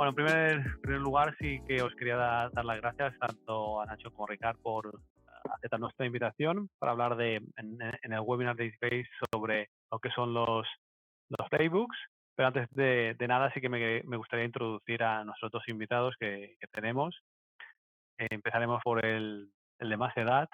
Bueno, en primer lugar, sí que os quería dar las gracias tanto a Nacho como a Ricard por aceptar nuestra invitación para hablar en el webinar de Easy sobre lo que son los playbooks. Pero antes de nada, sí que me gustaría introducir a nuestros dos invitados que tenemos. Empezaremos por el de más edad.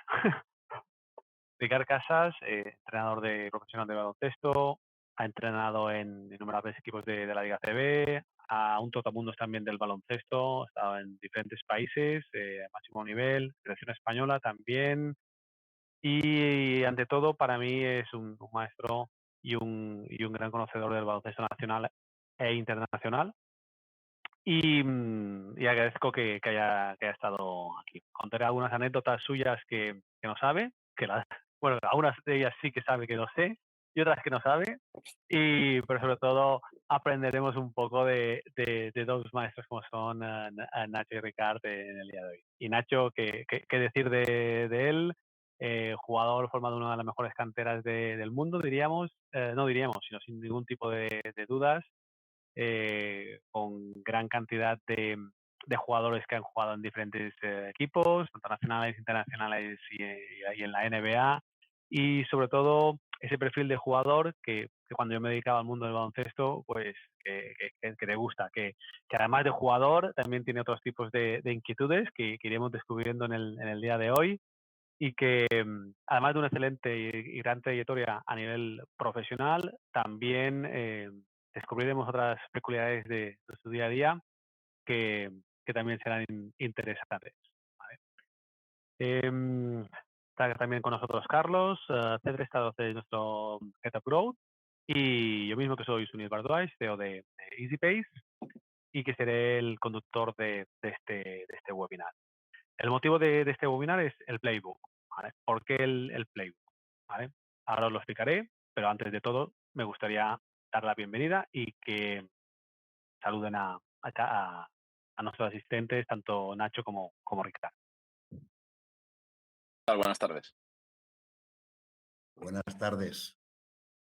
Ricard Casas, entrenador profesional de baloncesto, ha entrenado en innumerables equipos de la Liga CB, a un totamundos también del baloncesto, ha estado en diferentes países, a máximo nivel, selección española también, y ante todo para mí es un maestro y un gran conocedor del baloncesto nacional e internacional. Y agradezco que haya estado aquí. Contaré algunas anécdotas suyas que no sabe, bueno, algunas de ellas sí que sabe que no sé y otras que no sabe, pero sobre todo aprenderemos un poco de dos maestros como son Nacho y Ricard en el día de hoy. Y Nacho, ¿qué decir de él? Jugador formado en una de las mejores canteras del mundo, diríamos, no diríamos, sino sin ningún tipo de dudas, con gran cantidad de jugadores que han jugado en diferentes equipos, tanto nacionales, internacionales y en la NBA. Y sobre todo ese perfil de jugador que cuando yo me dedicaba al mundo del baloncesto, pues que te gusta, que además de jugador también tiene otros tipos de inquietudes que iremos descubriendo en el día de hoy y que además de una excelente y gran trayectoria a nivel profesional, también descubriremos otras peculiaridades de su día a día que, que también serán interesantes. ¿Vale? Está también con nosotros Carlos, Cedre está de nuestro Get Up Growth, y yo mismo que soy Sunil Bardwaj, CEO de EasyPace, y que seré el conductor de este webinar. El motivo de este webinar es el Playbook. ¿Vale? ¿Por qué el Playbook? ¿Vale? Ahora os lo explicaré, pero antes de todo me gustaría dar la bienvenida y que saluden a nuestros asistentes, tanto Nacho como Ricardo. Buenas tardes. Buenas tardes.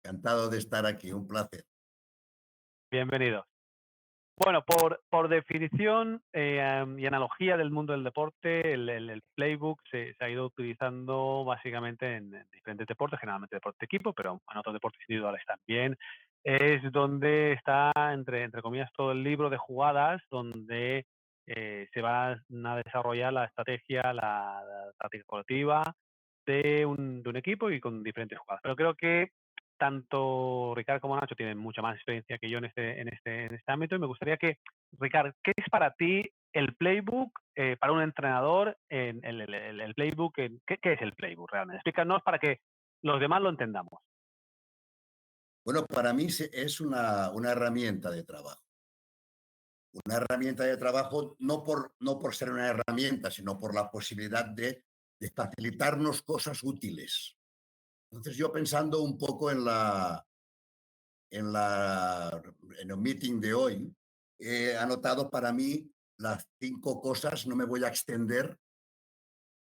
Encantado de estar aquí, un placer. Bienvenidos. Bueno, por definición y analogía del mundo del deporte, el playbook se ha ido utilizando básicamente en diferentes deportes, generalmente deporte de equipo, pero en otros deportes individuales también. Es donde está, entre comillas, todo el libro de jugadas, donde se van a desarrollar la estrategia, la táctica colectiva de un equipo y con diferentes jugadas. Pero creo que tanto Ricard como Nacho tienen mucha más experiencia que yo en este ámbito, y me gustaría que, Ricard, ¿qué es para ti el playbook para un entrenador? En el playbook, ¿qué es el playbook realmente? Explícanos para que los demás lo entendamos. Bueno, para mí es una herramienta de trabajo. Una herramienta de trabajo no por ser una herramienta, sino por la posibilidad de facilitarnos cosas útiles. Entonces, yo pensando un poco en el meeting de hoy, he anotado para mí las 5 cosas, no me voy a extender,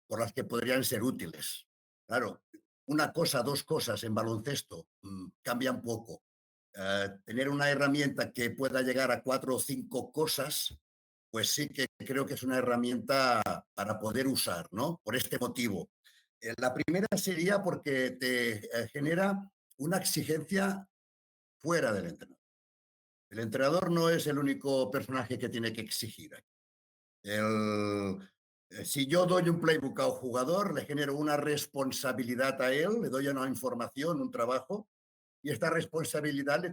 por las que podrían ser útiles. Claro, una cosa, 2 cosas en baloncesto cambian poco. Tener una herramienta que pueda llegar a 4 o 5 cosas, pues sí que creo que es una herramienta para poder usar, ¿no? Por este motivo. La primera sería porque te genera una exigencia fuera del entrenador. El entrenador no es el único personaje que tiene que exigir. Si yo doy un playbook a un jugador, le genero una responsabilidad a él, le doy una información, un trabajo, y esta responsabilidad le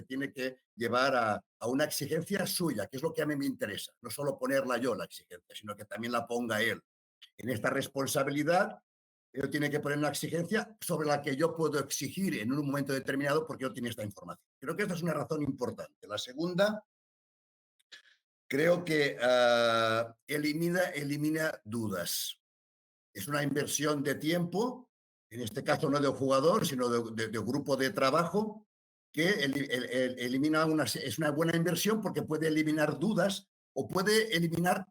tiene que llevar a una exigencia suya, que es lo que a mí me interesa. No solo ponerla yo la exigencia, sino que también la ponga él. En esta responsabilidad, él tiene que poner una exigencia sobre la que yo puedo exigir en un momento determinado porque yo tiene esta información. Creo que esta es una razón importante. La segunda, creo que elimina dudas. Es una inversión de tiempo, en este caso no de un jugador, sino de un grupo de trabajo, que es una buena inversión porque puede eliminar dudas o puede eliminar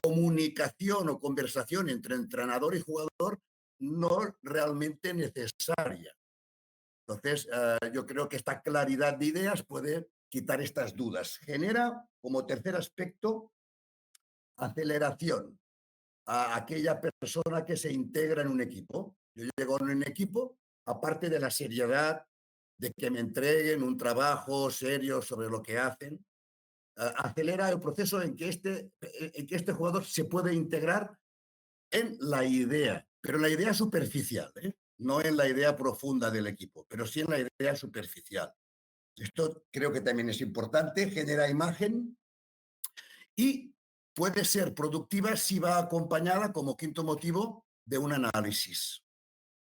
comunicación o conversación entre entrenador y jugador no realmente necesaria. Entonces, yo creo que esta claridad de ideas puede quitar estas dudas. Genera, como tercer aspecto, aceleración a aquella persona que se integra en un equipo. Yo llego en un equipo, aparte de la seriedad, de que me entreguen un trabajo serio sobre lo que hacen, acelera el proceso en que este jugador se puede integrar en la idea, pero en la idea superficial, ¿eh? No en la idea profunda del equipo, pero sí en la idea superficial. Esto creo que también es importante, genera imagen y puede ser productiva si va acompañada, como quinto motivo, de un análisis.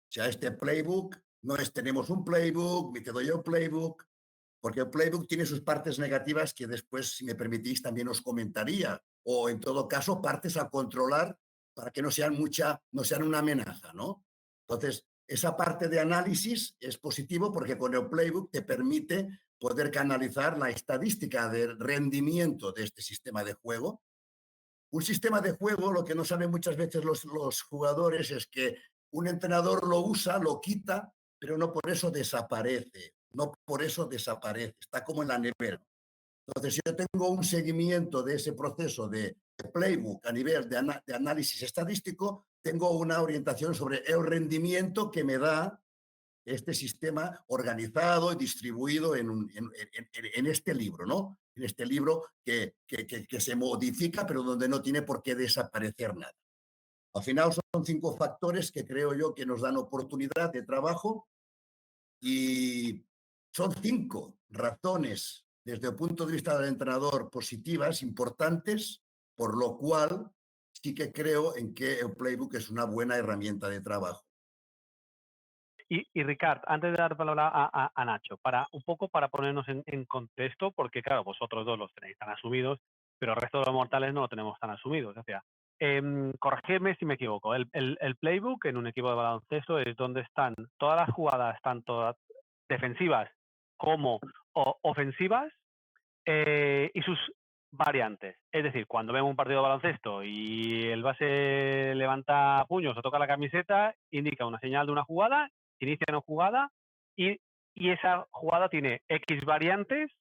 O sea, este playbook no es tenemos un playbook, me te doy un playbook, porque el playbook tiene sus partes negativas que después, si me permitís, también os comentaría, o en todo caso, partes a controlar para que no sean una amenaza, ¿no? Entonces, esa parte de análisis es positivo porque con el playbook te permite poder canalizar la estadística de rendimiento de este sistema de juego. Un sistema de juego, lo que no saben muchas veces los jugadores es que un entrenador lo usa, lo quita, pero no por eso desaparece, no por eso desaparece, está como en la nevera. Entonces, si yo tengo un seguimiento de ese proceso de playbook a nivel de análisis estadístico, tengo una orientación sobre el rendimiento que me da este sistema organizado y distribuido en este libro, ¿no? En este libro que se modifica, pero donde no tiene por qué desaparecer nada. Al final son 5 factores que creo yo que nos dan oportunidad de trabajo y son 5 razones desde el punto de vista del entrenador positivas, importantes, por lo cual sí que creo en que el playbook es una buena herramienta de trabajo. Y Ricard, antes de dar palabra a Nacho, un poco para ponernos en contexto, porque claro, vosotros dos los tenéis tan asumidos, pero el resto de los mortales no lo tenemos tan asumidos. O sea, corregidme si me equivoco, el playbook en un equipo de baloncesto es donde están todas las jugadas, tanto defensivas como ofensivas, y sus variantes. Es decir, cuando vemos un partido de baloncesto y el base levanta puños o toca la camiseta, indica una señal de una jugada, inicia una jugada y, y esa jugada tiene X variantes,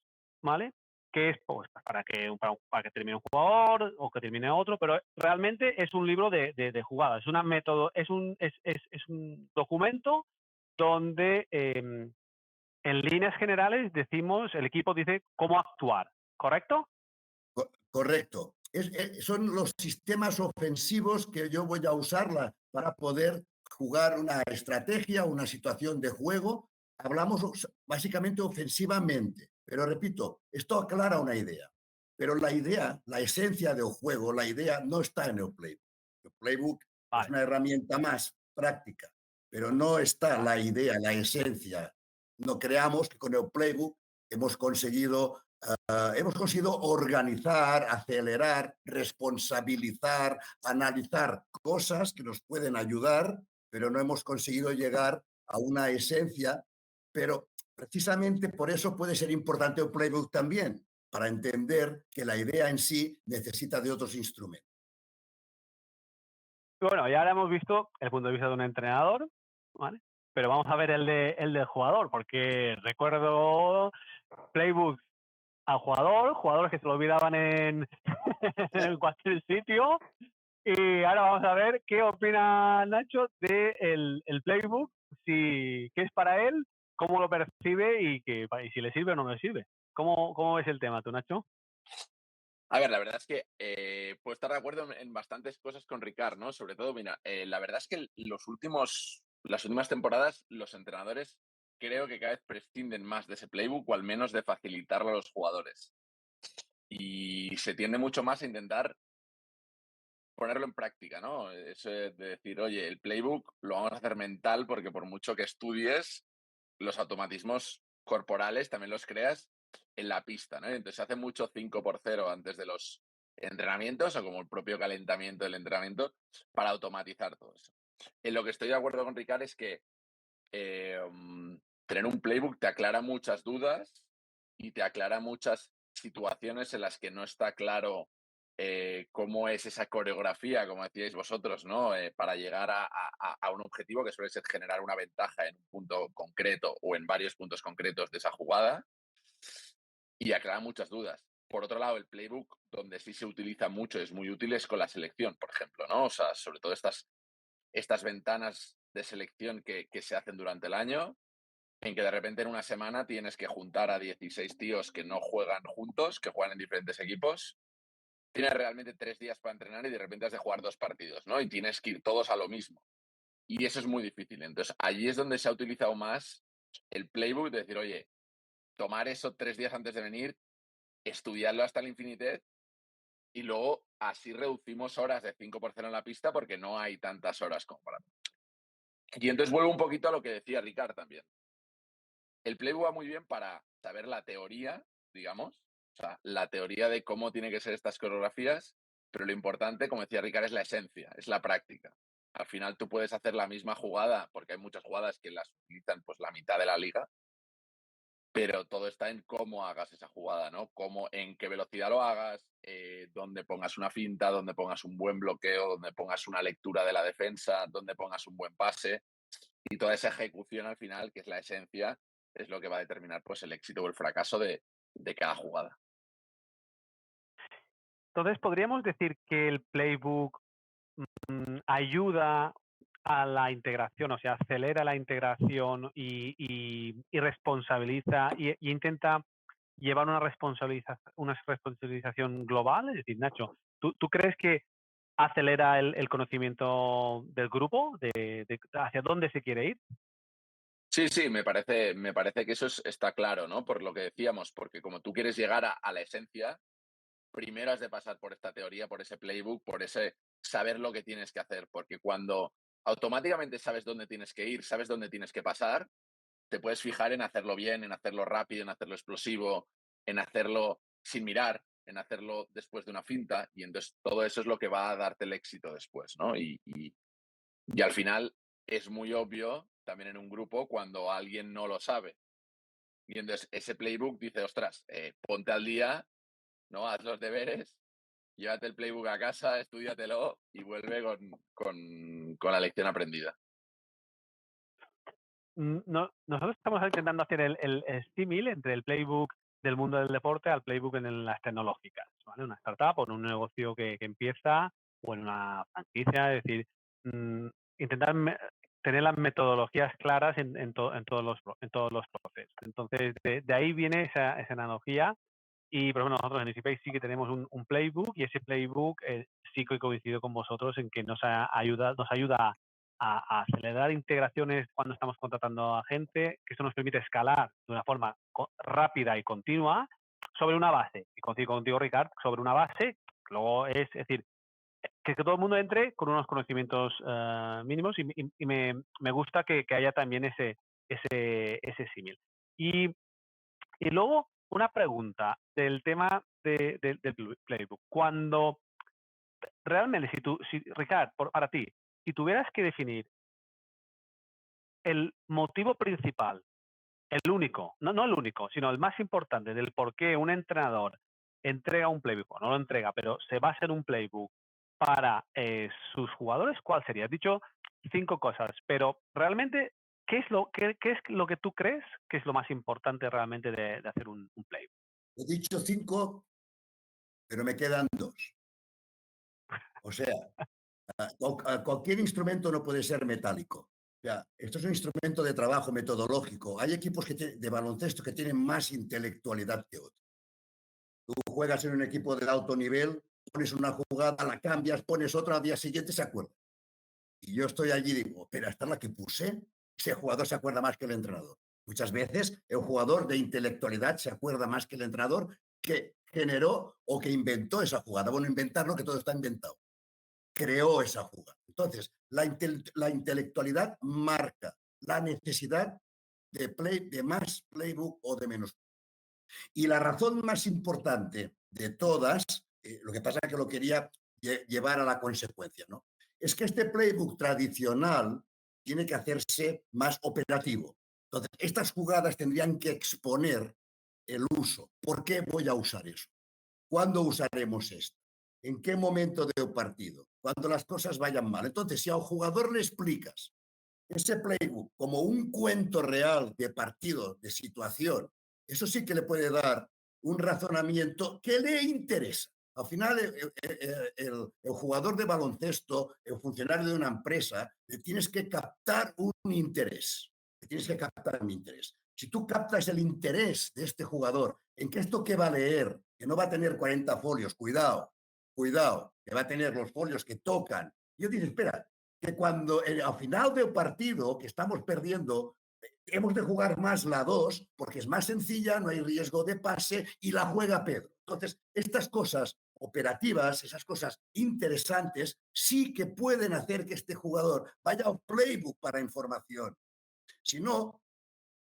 ¿vale? Que es pues, para que termine un jugador o que termine otro, pero realmente es un libro de jugadas, es una método, es un documento donde en líneas generales decimos, el equipo dice cómo actuar, ¿correcto? Correcto. Son los sistemas ofensivos que yo voy a usar para poder jugar una estrategia, una situación de juego. Hablamos básicamente ofensivamente, pero repito, esto aclara una idea. Pero la idea, la esencia del juego, la idea no está en el playbook. El playbook es Vale, una herramienta más práctica, pero no está vale. la idea, la esencia. No creamos que con el playbook hemos conseguido organizar, acelerar, responsabilizar, analizar cosas que nos pueden ayudar, pero no hemos conseguido llegar a una esencia. Pero precisamente por eso puede ser importante un playbook también, para entender que la idea en sí necesita de otros instrumentos. Bueno, ya ahora hemos visto el punto de vista de un entrenador, ¿vale? Pero vamos a ver el del jugador, porque recuerdo playbooks al jugador, jugadores que se lo olvidaban en, en cualquier sitio. Y ahora vamos a ver qué opina Nacho de el playbook, qué es para él, cómo lo percibe y si le sirve o no le sirve. ¿Cómo ves el tema tú, Nacho? A ver, la verdad es que puedo estar de acuerdo en bastantes cosas con Ricard, ¿no? Sobre todo, mira, la verdad es que las últimas temporadas, los entrenadores creo que cada vez prescinden más de ese playbook o al menos de facilitarlo a los jugadores. Y se tiende mucho más a intentar ponerlo en práctica, ¿no? Eso de decir, oye, el playbook lo vamos a hacer mental porque por mucho que estudies, los automatismos corporales también los creas en la pista, ¿no? Entonces se hace mucho 5x0 antes de los entrenamientos o como el propio calentamiento del entrenamiento para automatizar todo eso. En lo que estoy de acuerdo con Ricard es que tener un playbook te aclara muchas dudas y te aclara muchas situaciones en las que no está claro cómo es esa coreografía, como decíais vosotros, ¿no? Para llegar a un objetivo que suele ser generar una ventaja en un punto concreto o en varios puntos concretos de esa jugada. y aclara muchas dudas. Por otro lado, el playbook, donde sí se utiliza mucho, es muy útil, es con la selección, por ejemplo, ¿no? O sea, sobre todo estas ventanas de selección que se hacen durante el año, en que de repente en una semana tienes que juntar a 16 tíos que no juegan juntos, que juegan en diferentes equipos. Tienes realmente 3 días para entrenar y de repente has de jugar 2 partidos, ¿no? Y tienes que ir todos a lo mismo. Y eso es muy difícil. Entonces, allí es donde se ha utilizado más el playbook, de decir, oye, tomar eso 3 días antes de venir, estudiarlo hasta el infinitez y luego así reducimos horas de 5 por 0 en la pista porque no hay tantas horas como para. Y entonces vuelvo un poquito a lo que decía Ricard también. El playbook va muy bien para saber la teoría, digamos, o sea, la teoría de cómo tienen que ser estas coreografías, pero lo importante, como decía Ricard, es la esencia, es la práctica. Al final tú puedes hacer la misma jugada, porque hay muchas jugadas que las utilizan pues la mitad de la liga, pero todo está en cómo hagas esa jugada, ¿no? Cómo, en qué velocidad lo hagas, dónde pongas una finta, dónde pongas un buen bloqueo, dónde pongas una lectura de la defensa, dónde pongas un buen pase. Y toda esa ejecución al final, que es la esencia, es lo que va a determinar pues el éxito o el fracaso de cada jugada. Entonces, podríamos decir que el playbook ayuda a la integración, o sea, acelera la integración y responsabiliza y intenta llevar una responsabilización global. Es decir, Nacho, ¿tú crees que acelera el conocimiento del grupo de hacia dónde se quiere ir? Sí, sí, me parece que eso está claro, ¿no? Por lo que decíamos, porque como tú quieres llegar a la esencia, primero has de pasar por esta teoría, por ese playbook, por ese saber lo que tienes que hacer, porque cuando automáticamente sabes dónde tienes que ir, sabes dónde tienes que pasar, te puedes fijar en hacerlo bien, en hacerlo rápido, en hacerlo explosivo, en hacerlo sin mirar, en hacerlo después de una finta, y entonces todo eso es lo que va a darte el éxito después, ¿no? Y al final es muy obvio también en un grupo cuando alguien no lo sabe. Y entonces ese playbook dice, ostras, ponte al día, ¿no? Haz los deberes, llévate el playbook a casa, estúdiatelo y vuelve con la lección aprendida. Nosotros estamos intentando hacer el símil entre el playbook del mundo del deporte al playbook en las tecnológicas, ¿vale? Una startup o en un negocio que empieza o en una franquicia, es decir, mm, intentar tener las metodologías claras en todos los procesos. Entonces, de ahí viene esa analogía. Y, pero bueno, nosotros en EasyPay sí que tenemos un playbook y ese playbook sí que coincido con vosotros en que nos ayuda a acelerar integraciones cuando estamos contratando a gente, que eso nos permite escalar de una forma rápida y continua sobre una base. Y contigo, Ricard, sobre una base, luego es decir, que todo el mundo entre con unos conocimientos mínimos y me gusta que haya también ese símil. Y luego, una pregunta del tema del playbook. Cuando realmente, Ricard, para ti, si tuvieras que definir el motivo principal, el único, no el único, sino el más importante del por qué un entrenador entrega un playbook, o no lo entrega, pero se basa en un playbook para sus jugadores, ¿cuál sería? Has dicho 5 cosas, pero realmente, qué es lo que tú crees que es lo más importante realmente de hacer un playbook? He dicho 5, pero me quedan 2. O sea, cualquier instrumento no puede ser metálico. O sea, esto es un instrumento de trabajo metodológico. Hay equipos de baloncesto que tienen más intelectualidad que otros. Tú juegas en un equipo de alto nivel, pones una jugada, la cambias, pones otra, al día siguiente se acuerda. Y yo estoy allí y digo, pero esta es la que puse. Ese jugador se acuerda más que el entrenador. Muchas veces el jugador de intelectualidad se acuerda más que el entrenador que generó o que inventó esa jugada. Bueno, inventarlo, que todo está inventado. Creó esa jugada. Entonces, la intelectualidad marca la necesidad de más playbook o de menos. Y la razón más importante de todas, lo que pasa es que lo quería llevar a la consecuencia, ¿no? Es que este playbook tradicional tiene que hacerse más operativo. Entonces, estas jugadas tendrían que exponer el uso. ¿Por qué voy a usar eso? ¿Cuándo usaremos esto? ¿En qué momento de partido? Cuando las cosas vayan mal. Entonces, si a un jugador le explicas ese playbook como un cuento real de partido, de situación, eso sí que le puede dar un razonamiento que le interesa. Al final, el jugador de baloncesto, el funcionario de una empresa, le tienes que captar un interés. Le tienes que captar un interés. Si tú captas el interés de este jugador en que esto que va a leer, que no va a tener 40 folios, cuidado, cuidado, que va a tener los folios que tocan. Yo digo, espera, que cuando al final del partido que estamos perdiendo, hemos de jugar más la 2 porque es más sencilla, no hay riesgo de pase y la juega Pedro. Entonces, estas cosas operativas, esas cosas interesantes, sí que pueden hacer que este jugador vaya al playbook para información. Si no,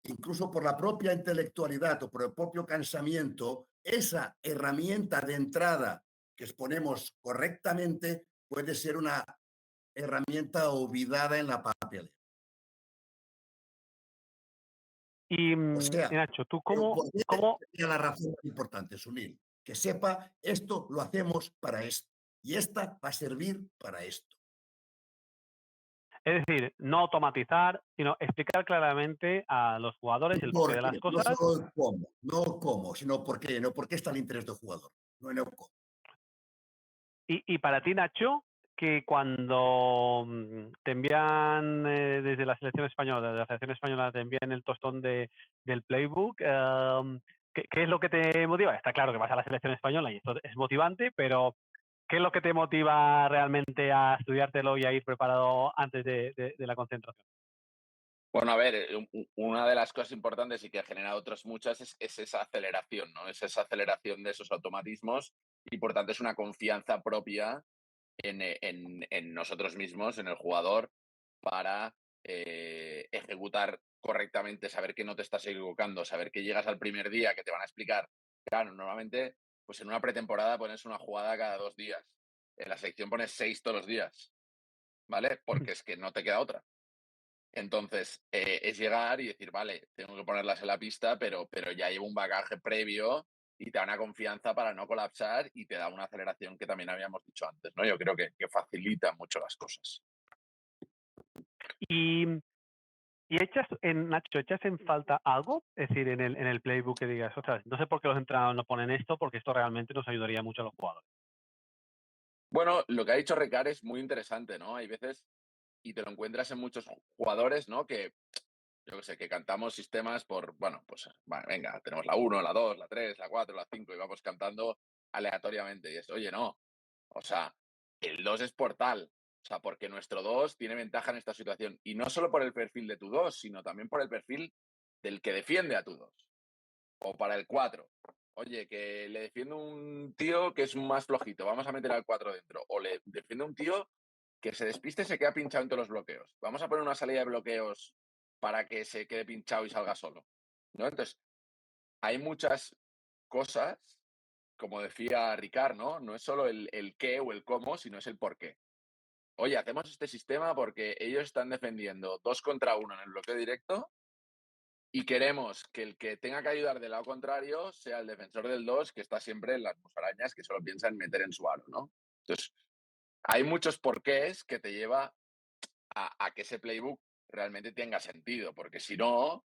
incluso por la propia intelectualidad o por el propio cansamiento, esa herramienta de entrada que exponemos correctamente puede ser una herramienta olvidada en la papelera. Y O sea, Nacho, ¿tú ¿por qué cómo, sería la razón más importante, Sunil? Que sepa, esto lo hacemos para esto y esta va a servir para esto. es decir, no automatizar, sino explicar claramente a los jugadores el porqué ¿Por de qué? las No cosas? solo el cómo, no cómo, sino por qué, no por qué está el interés del jugador, no en el cómo. Y para ti, Nacho, que cuando te envían desde la selección española, desde la selección española te envían el tostón del playbook, ¿qué es lo que te motiva? Está claro que vas a la selección española y esto es motivante, pero ¿qué es lo que te motiva realmente a estudiártelo y a ir preparado antes de la concentración? Bueno, a ver, una de las cosas importantes y que ha generado otras muchas es esa aceleración, ¿no? Es esa aceleración de esos automatismos y por tanto es una confianza propia en nosotros mismos, en el jugador, para ejecutar correctamente, saber que no te estás equivocando, saber que llegas al primer día, que te van a explicar. Claro, normalmente, pues en una pretemporada pones una jugada cada 2 días. En la selección pones 6 todos los días, ¿vale? Porque es que no te queda otra. Entonces, es llegar y decir, vale, tengo que ponerlas en la pista, pero ya llevo un bagaje previo y te da una confianza para no colapsar y te da una aceleración que también habíamos dicho antes, ¿no? Yo creo que facilita mucho las cosas. Y, Nacho, ¿echas en falta algo? Es decir, en el playbook que digas, ostras, no sé por qué los entrenadores no ponen esto, porque esto realmente nos ayudaría mucho a los jugadores. Bueno, lo que ha dicho Ricard es muy interesante, ¿no? Hay veces, y te lo encuentras en muchos jugadores, ¿no? Que, yo qué sé, que cantamos sistemas por, bueno, pues, vale, venga, tenemos la 1, la 2, la 3, la 4, la 5 y vamos cantando aleatoriamente. Y es, oye, no, o sea, el 2 es por tal. O sea, porque nuestro 2 tiene ventaja en esta situación. Y no solo por el perfil de tu 2, sino también por el perfil del que defiende a tu 2. O para el 4. Oye, que le defiende un tío que es más flojito, vamos a meter al 4 dentro. O le defiende un tío que se despiste y se queda pinchado en todos los bloqueos. Vamos a poner una salida de bloqueos para que se quede pinchado y salga solo. ¿No? Entonces, hay muchas cosas, como decía Ricard, ¿no? No es solo el qué o el cómo, sino es el por qué. Oye, hacemos este sistema porque ellos están defendiendo 2 contra 1 en el bloqueo directo y queremos que el que tenga que ayudar del lado contrario sea el defensor del 2 que está siempre en las musarañas, que solo piensa en meter en su aro, ¿no? Entonces, hay muchos porqués que te lleva a que ese playbook realmente tenga sentido, porque si no,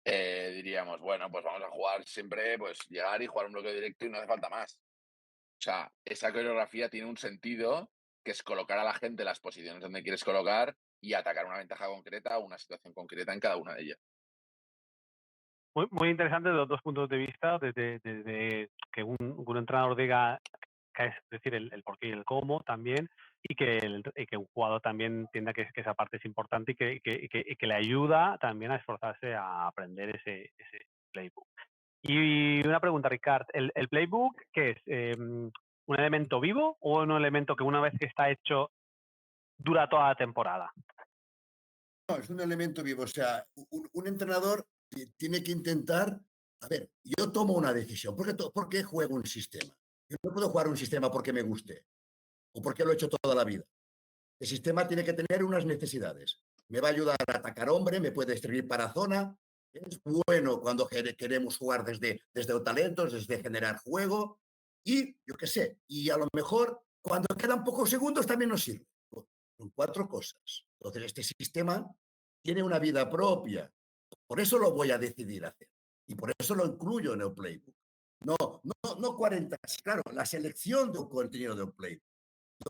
diríamos, bueno, pues vamos a jugar siempre, pues llegar y jugar un bloqueo directo y no hace falta más. O sea, esa coreografía tiene un sentido que es colocar a la gente en las posiciones donde quieres colocar y atacar una ventaja concreta o una situación concreta en cada una de ellas. Muy, muy interesante de los dos puntos de vista, desde que un entrenador diga, que es decir, el por qué y el cómo también, y que un jugador también entienda que esa parte es importante y que le ayuda también a esforzarse a aprender ese playbook. Y una pregunta, Ricard, ¿el playbook qué es? ¿Un elemento vivo o un elemento que una vez que está hecho dura toda la temporada? No, es un elemento vivo. O sea, un entrenador tiene que intentar, a ver, yo tomo una decisión. ¿Por qué juego un sistema? Yo no puedo jugar un sistema porque me guste o porque lo he hecho toda la vida. El sistema tiene que tener unas necesidades. Me va a ayudar a atacar hombre, me puede servir para zona. Es bueno cuando queremos jugar desde talentos, desde generar juego. Y yo qué sé, y a lo mejor cuando quedan pocos segundos también nos sirve. Son 4 cosas. Entonces, este sistema tiene una vida propia. Por eso lo voy a decidir hacer. Y por eso lo incluyo en el playbook. no 40, claro, la selección de un contenido de un play,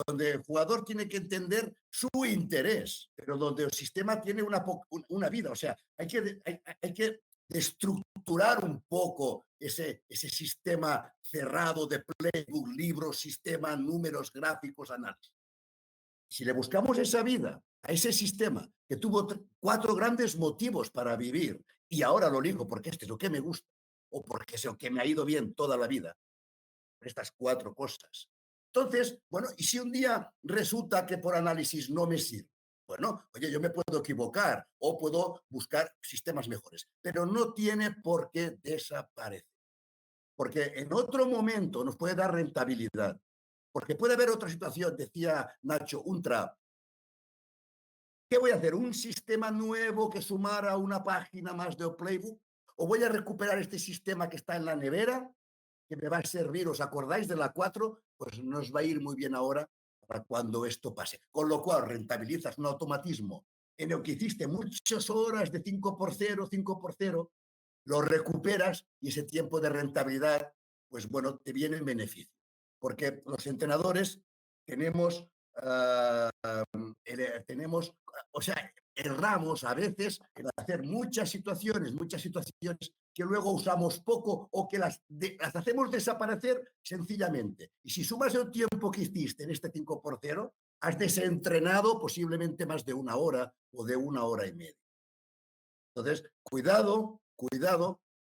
donde el jugador tiene que entender su interés, pero donde el sistema tiene una vida. O sea, hay que estructurar un poco ese sistema cerrado de playbook, libros, sistema, números, gráficos, análisis. Si le buscamos esa vida a ese sistema que tuvo 4 grandes motivos para vivir y ahora lo elijo porque este es lo que me gusta o porque es lo que me ha ido bien toda la vida, estas 4 cosas. Entonces, bueno, y si un día resulta que por análisis no me sirve, bueno, oye, yo me puedo equivocar o puedo buscar sistemas mejores, pero no tiene por qué desaparecer, porque en otro momento nos puede dar rentabilidad, porque puede haber otra situación, decía Nacho, un trap. ¿Qué voy a hacer? ¿Un sistema nuevo que sumara una página más de Playbook? ¿O voy a recuperar este sistema que está en la nevera, que me va a servir? ¿Os acordáis de la 4? Pues nos va a ir muy bien ahora para cuando esto pase. Con lo cual rentabilizas un automatismo en el que hiciste muchas horas de 5x0, 5x0, lo recuperas y ese tiempo de rentabilidad, pues bueno, te viene en beneficio. Porque los entrenadores tenemos, tenemos, o sea, erramos a veces en hacer muchas situaciones que luego usamos poco o que las hacemos desaparecer sencillamente. Y si sumas el tiempo que hiciste en este 5x0, has desentrenado posiblemente más de 1 hora o de 1 hora y media. Entonces, cuidado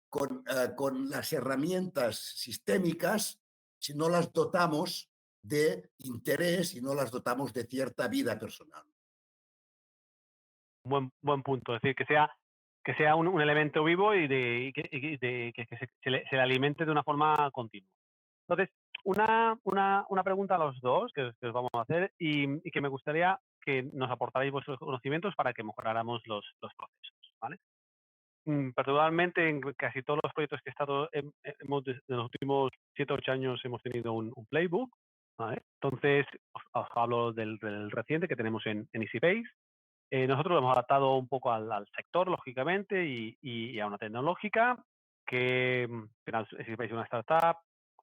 con las herramientas sistémicas si no las dotamos de interés y no las dotamos de cierta vida personal. Buen punto. Es decir, que sea un elemento vivo y que se le alimente de una forma continua. Entonces, una pregunta a los dos que os vamos a hacer y que me gustaría que nos aportarais vuestros conocimientos para que mejoráramos los procesos, ¿vale? Particularmente en casi todos los proyectos que he estado, en los últimos 7 o 8 años hemos tenido un playbook, ¿vale? Entonces, os hablo del reciente que tenemos en EasyBase. Nosotros lo hemos adaptado un poco al sector, lógicamente, y a una tecnológica que es una startup,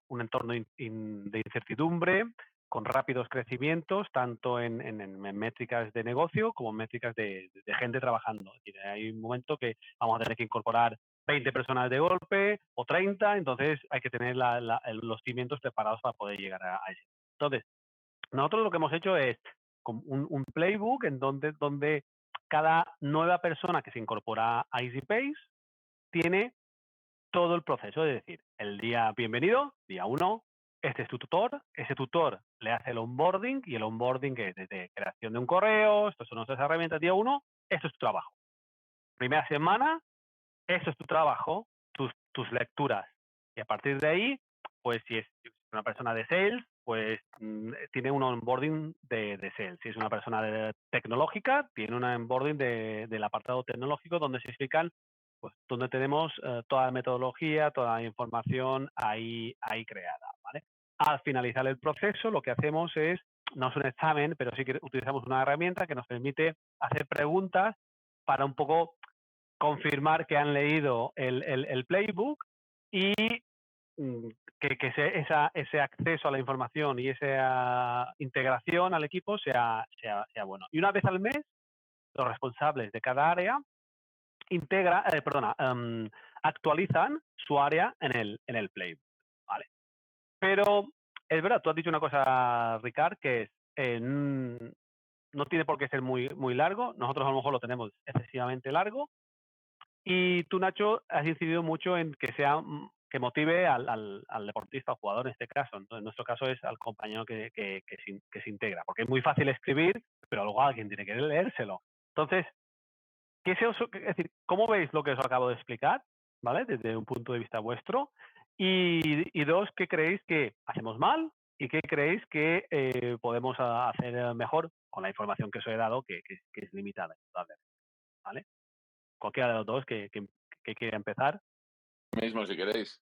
un entorno de incertidumbre, con rápidos crecimientos, tanto en métricas de negocio como en métricas de gente trabajando. Es decir, hay un momento que vamos a tener que incorporar 20 personas de golpe o 30, entonces hay que tener los cimientos preparados para poder llegar a ese. Entonces, nosotros lo que hemos hecho es un playbook en donde cada nueva persona que se incorpora a EasyPace tiene todo el proceso, es decir, el día bienvenido, día 1, este es tu tutor, ese tutor le hace el onboarding y el onboarding es desde creación de un correo, estas son nuestras herramientas, día 1, esto es tu trabajo. Primera semana, eso es tu trabajo, tus lecturas. Y a partir de ahí, pues si es una persona de sales, pues tiene un onboarding de sales. Si es una persona tecnológica, tiene un onboarding del apartado tecnológico donde se explican, pues donde tenemos toda la metodología, toda la información ahí creada, ¿vale? Al finalizar el proceso, lo que hacemos es, no es un examen, pero sí que utilizamos una herramienta que nos permite hacer preguntas para un poco confirmar que han leído el playbook y que ese acceso a la información y esa integración al equipo sea bueno. Y una vez al mes, los responsables de cada área actualizan su área en el playbook, ¿vale? Pero es verdad, tú has dicho una cosa, Ricard, que es no tiene por qué ser muy largo. Nosotros a lo mejor lo tenemos excesivamente largo. Y tú, Nacho, has incidido mucho en que que motive al deportista, al jugador en este caso. Entonces, en nuestro caso es al compañero que se integra, porque es muy fácil escribir, pero luego alguien tiene que leérselo. Entonces, es decir, ¿cómo veis lo que os acabo de explicar? ¿Vale? Desde un punto de vista vuestro. Y dos, ¿qué creéis que hacemos mal? ¿Y qué creéis que podemos hacer mejor con la información que os he dado, que es limitada? ¿Vale? Cualquiera de los dos que quiera empezar. Mismo, si queréis.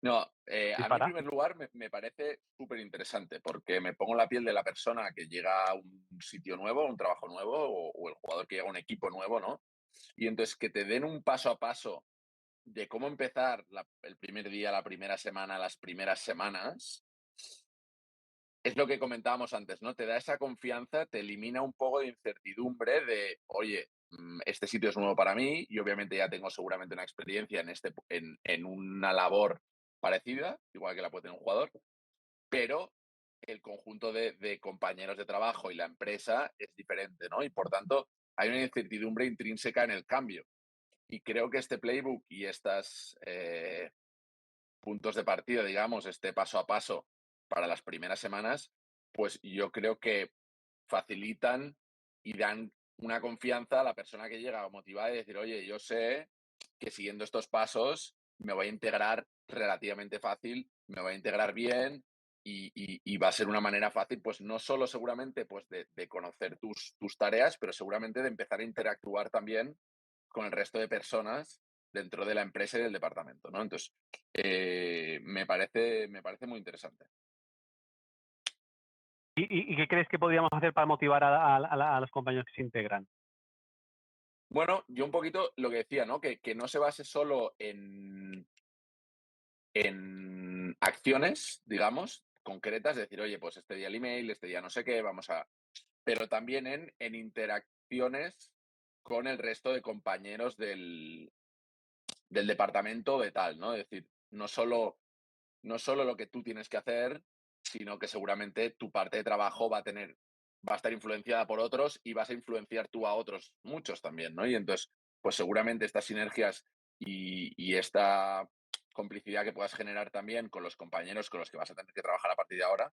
No, a mí en primer lugar me parece súper interesante porque me pongo en la piel de la persona que llega a un sitio nuevo, un trabajo nuevo o el jugador que llega a un equipo nuevo, ¿no? Y entonces que te den un paso a paso de cómo empezar el primer día, la primera semana, las primeras semanas, es lo que comentábamos antes, ¿no? Te da esa confianza, te elimina un poco de incertidumbre de, oye, este sitio es nuevo para mí y obviamente ya tengo seguramente una experiencia en una labor parecida, igual que la puede tener un jugador, pero el conjunto de compañeros de trabajo y la empresa es diferente, ¿no? Y por tanto, hay una incertidumbre intrínseca en el cambio. Y creo que este playbook y estos puntos de partida, digamos, este paso a paso para las primeras semanas, pues yo creo que facilitan y dan una confianza a la persona que llega motivada y decir, oye, yo sé que siguiendo estos pasos me voy a integrar relativamente fácil, me voy a integrar bien y va a ser una manera fácil, pues no solo seguramente pues de conocer tus tareas, pero seguramente de empezar a interactuar también con el resto de personas dentro de la empresa y del departamento, ¿no? Entonces, me parece muy interesante. ¿Y qué crees que podríamos hacer para motivar a los compañeros que se integran? Bueno, yo un poquito lo que decía, ¿no? Que no se base solo en acciones, digamos, concretas, decir, oye, pues este día el email, este día no sé qué, vamos a. Pero también en interacciones con el resto de compañeros del departamento de tal, ¿no? Es decir, no solo lo que tú tienes que hacer, sino que seguramente tu parte de trabajo va a estar influenciada por otros y vas a influenciar tú a otros muchos también, ¿no? Y entonces, pues seguramente estas sinergias y esta complicidad que puedas generar también con los compañeros con los que vas a tener que trabajar a partir de ahora,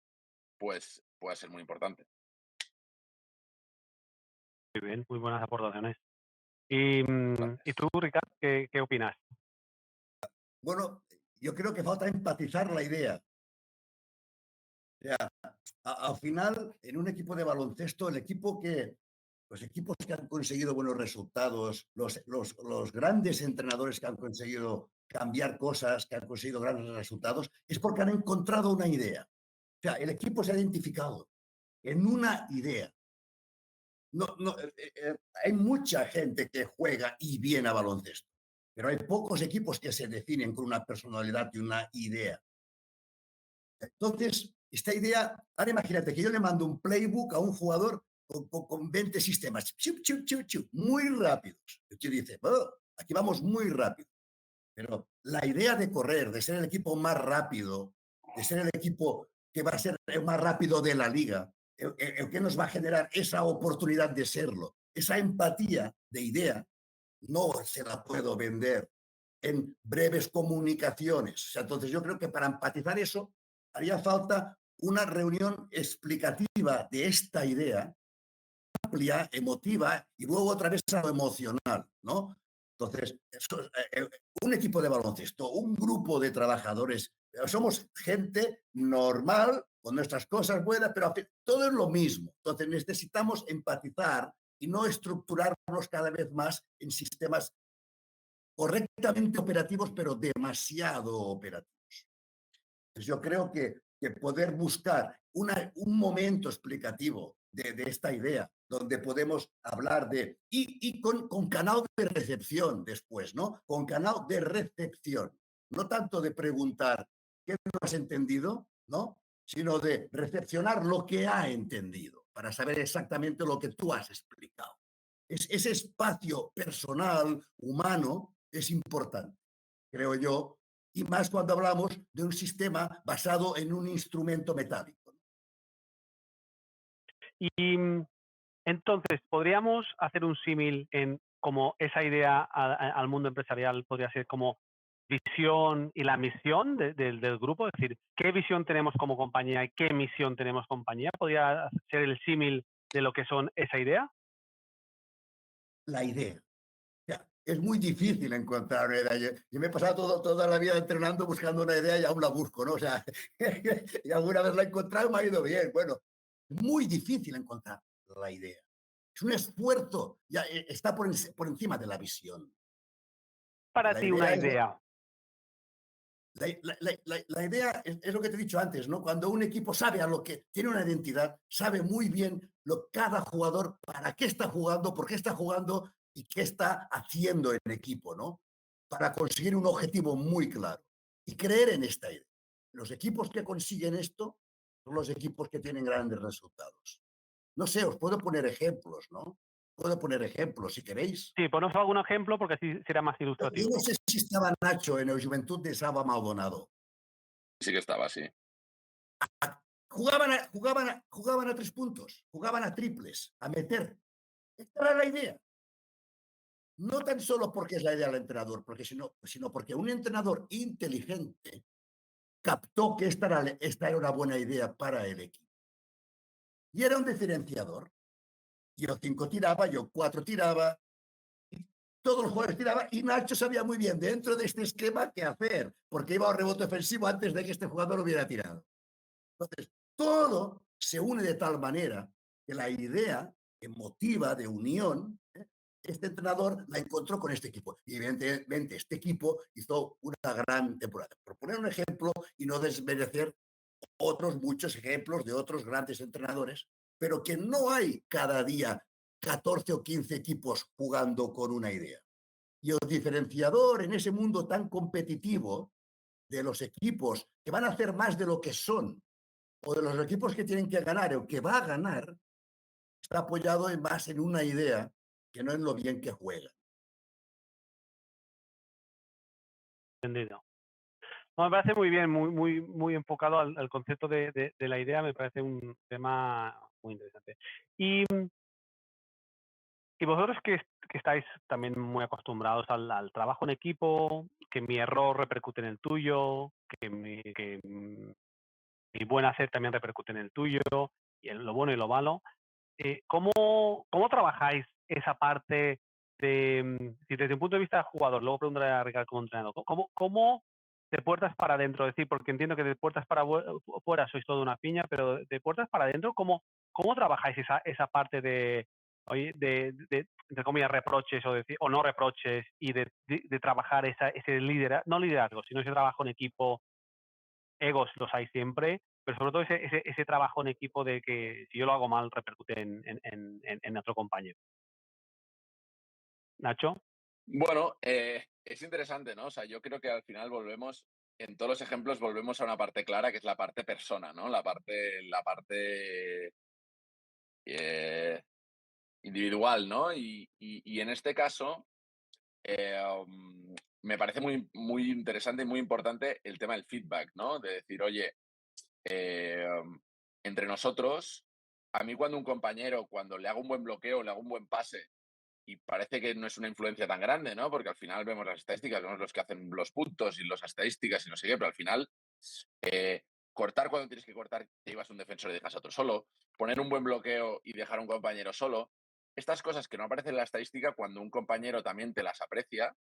pues puede ser muy importante. Muy bien, muy buenas aportaciones. ¿Y tú, Ricardo, qué opinas? Bueno, yo creo que falta empatizar la idea. O sea, al final, en un equipo de baloncesto, los equipos que han conseguido buenos resultados, los grandes entrenadores que han conseguido cambiar cosas, que han conseguido grandes resultados, es porque han encontrado una idea. O sea, el equipo se ha identificado en una idea. No, no, hay mucha gente que juega y viene a baloncesto, pero hay pocos equipos que se definen con una personalidad y una idea. Entonces, esta idea, ahora imagínate que yo le mando un playbook a un jugador con 20 sistemas, chup, chup, chup, chup, muy rápidos. Y usted dice, oh, aquí vamos muy rápido. Pero la idea de correr, de ser el equipo más rápido, de ser el equipo que va a ser el más rápido de la liga, el que nos va a generar esa oportunidad de serlo, esa empatía de idea, no se la puedo vender en breves comunicaciones. O sea, entonces yo creo que para empatizar eso haría falta una reunión explicativa de esta idea, amplia, emotiva, y luego otra vez a lo emocional, ¿no? Entonces, un equipo de baloncesto, un grupo de trabajadores, somos gente normal, con nuestras cosas buenas, pero todo es lo mismo. Entonces necesitamos empatizar y no estructurarnos cada vez más en sistemas correctamente operativos, pero demasiado operativos. Entonces yo creo que poder buscar un momento explicativo de esta idea, donde podemos hablar y con canal de recepción después, ¿no? Con canal de recepción, no tanto de preguntar qué no has entendido, ¿no? Sino de recepcionar lo que ha entendido, para saber exactamente lo que tú has explicado. Ese espacio personal, humano, es importante, creo yo, y más cuando hablamos de un sistema basado en un instrumento metálico. Y entonces, ¿podríamos hacer un símil en cómo esa idea al mundo empresarial podría ser como visión y la misión del grupo? Es decir, ¿qué visión tenemos como compañía y qué misión tenemos compañía? ¿Podría ser el símil de lo que son esa idea? La idea. Es muy difícil encontrar una idea. Yo me he pasado toda la vida entrenando buscando una idea y aún la busco, ¿no? O sea, y alguna vez la he encontrado y me ha ido bien. Bueno, es muy difícil encontrar la idea. Es un esfuerzo, ya está por encima de la visión. Para La ti una idea es, idea. la idea es lo que te he dicho antes, ¿no? Cuando un equipo sabe a lo que tiene una identidad, sabe muy bien cada jugador para qué está jugando, por qué está jugando y qué está haciendo el equipo, ¿no? para conseguir un objetivo muy claro y creer en esta idea. Los equipos que consiguen esto son los equipos que tienen grandes resultados. No sé, os puedo poner ejemplos, ¿no? Puedo poner ejemplos si queréis. Sí, ponos algún ejemplo porque así será más Yo no ilustrativo. sé si estaba Nacho en el Juventud de Saba Maldonado. Sí que estaba así. Jugaban a 3 puntos, jugaban a triples, a meter. Esta era la idea. No tan solo porque es la idea del entrenador, sino porque un entrenador inteligente captó que esta era una buena idea para el equipo. Y era un diferenciador. Yo 5 tiraba, yo 4 tiraba, todos los jugadores tiraban y Nacho sabía muy bien dentro de este esquema qué hacer, porque iba a un rebote ofensivo antes de que este jugador hubiera tirado. Entonces, todo se une de tal manera que la idea emotiva de unión, este entrenador la encontró con este equipo. Y evidentemente este equipo hizo una gran temporada. Por poner un ejemplo y no desmerecer otros muchos ejemplos de otros grandes entrenadores, pero que no hay cada día 14 o 15 equipos jugando con una idea. Y el diferenciador en ese mundo tan competitivo de los equipos que van a hacer más de lo que son, o de los equipos que tienen que ganar o que va a ganar, está apoyado más en una idea que no en lo bien que juega. Entendido. No, me parece muy bien, muy enfocado al concepto de la idea, me parece un tema muy interesante. Y vosotros que estáis también muy acostumbrados al trabajo en equipo, que mi error repercute en el tuyo, que mi buen hacer también repercute en el tuyo, y en lo bueno y lo malo, ¿cómo trabajáis esa parte de, si desde un punto de vista de jugador, luego preguntaré a Ricardo como entrenador, ¿cómo de puertas para adentro? Es decir, porque entiendo que de puertas para fuera sois toda una piña, pero de puertas para adentro, ¿cómo trabajáis esa parte de, oye, entre comillas, reproches o no reproches y de trabajar ese liderazgo, no liderazgo, sino ese trabajo en equipo? Egos los hay siempre, pero sobre todo ese trabajo en equipo de que si yo lo hago mal repercute en otro compañero. Nacho, Bueno, es interesante, ¿no? O sea, yo creo que al final en todos los ejemplos volvemos a una parte clara, que es la parte persona, ¿no? La parte eh, individual, ¿no? Y en este caso, me parece muy interesante y muy importante el tema del feedback, ¿no? De decir, oye, entre nosotros, a mí cuando le hago un buen bloqueo, le hago un buen pase, y parece que no es una influencia tan grande, ¿no? Porque al final vemos las estadísticas, vemos los que hacen los puntos y las estadísticas y no sé qué, pero al final, eh, cortar cuando tienes que cortar, te llevas un defensor y dejas a otro solo, poner un buen bloqueo y dejar a un compañero solo, estas cosas que no aparecen en la estadística, cuando un compañero también te las aprecia,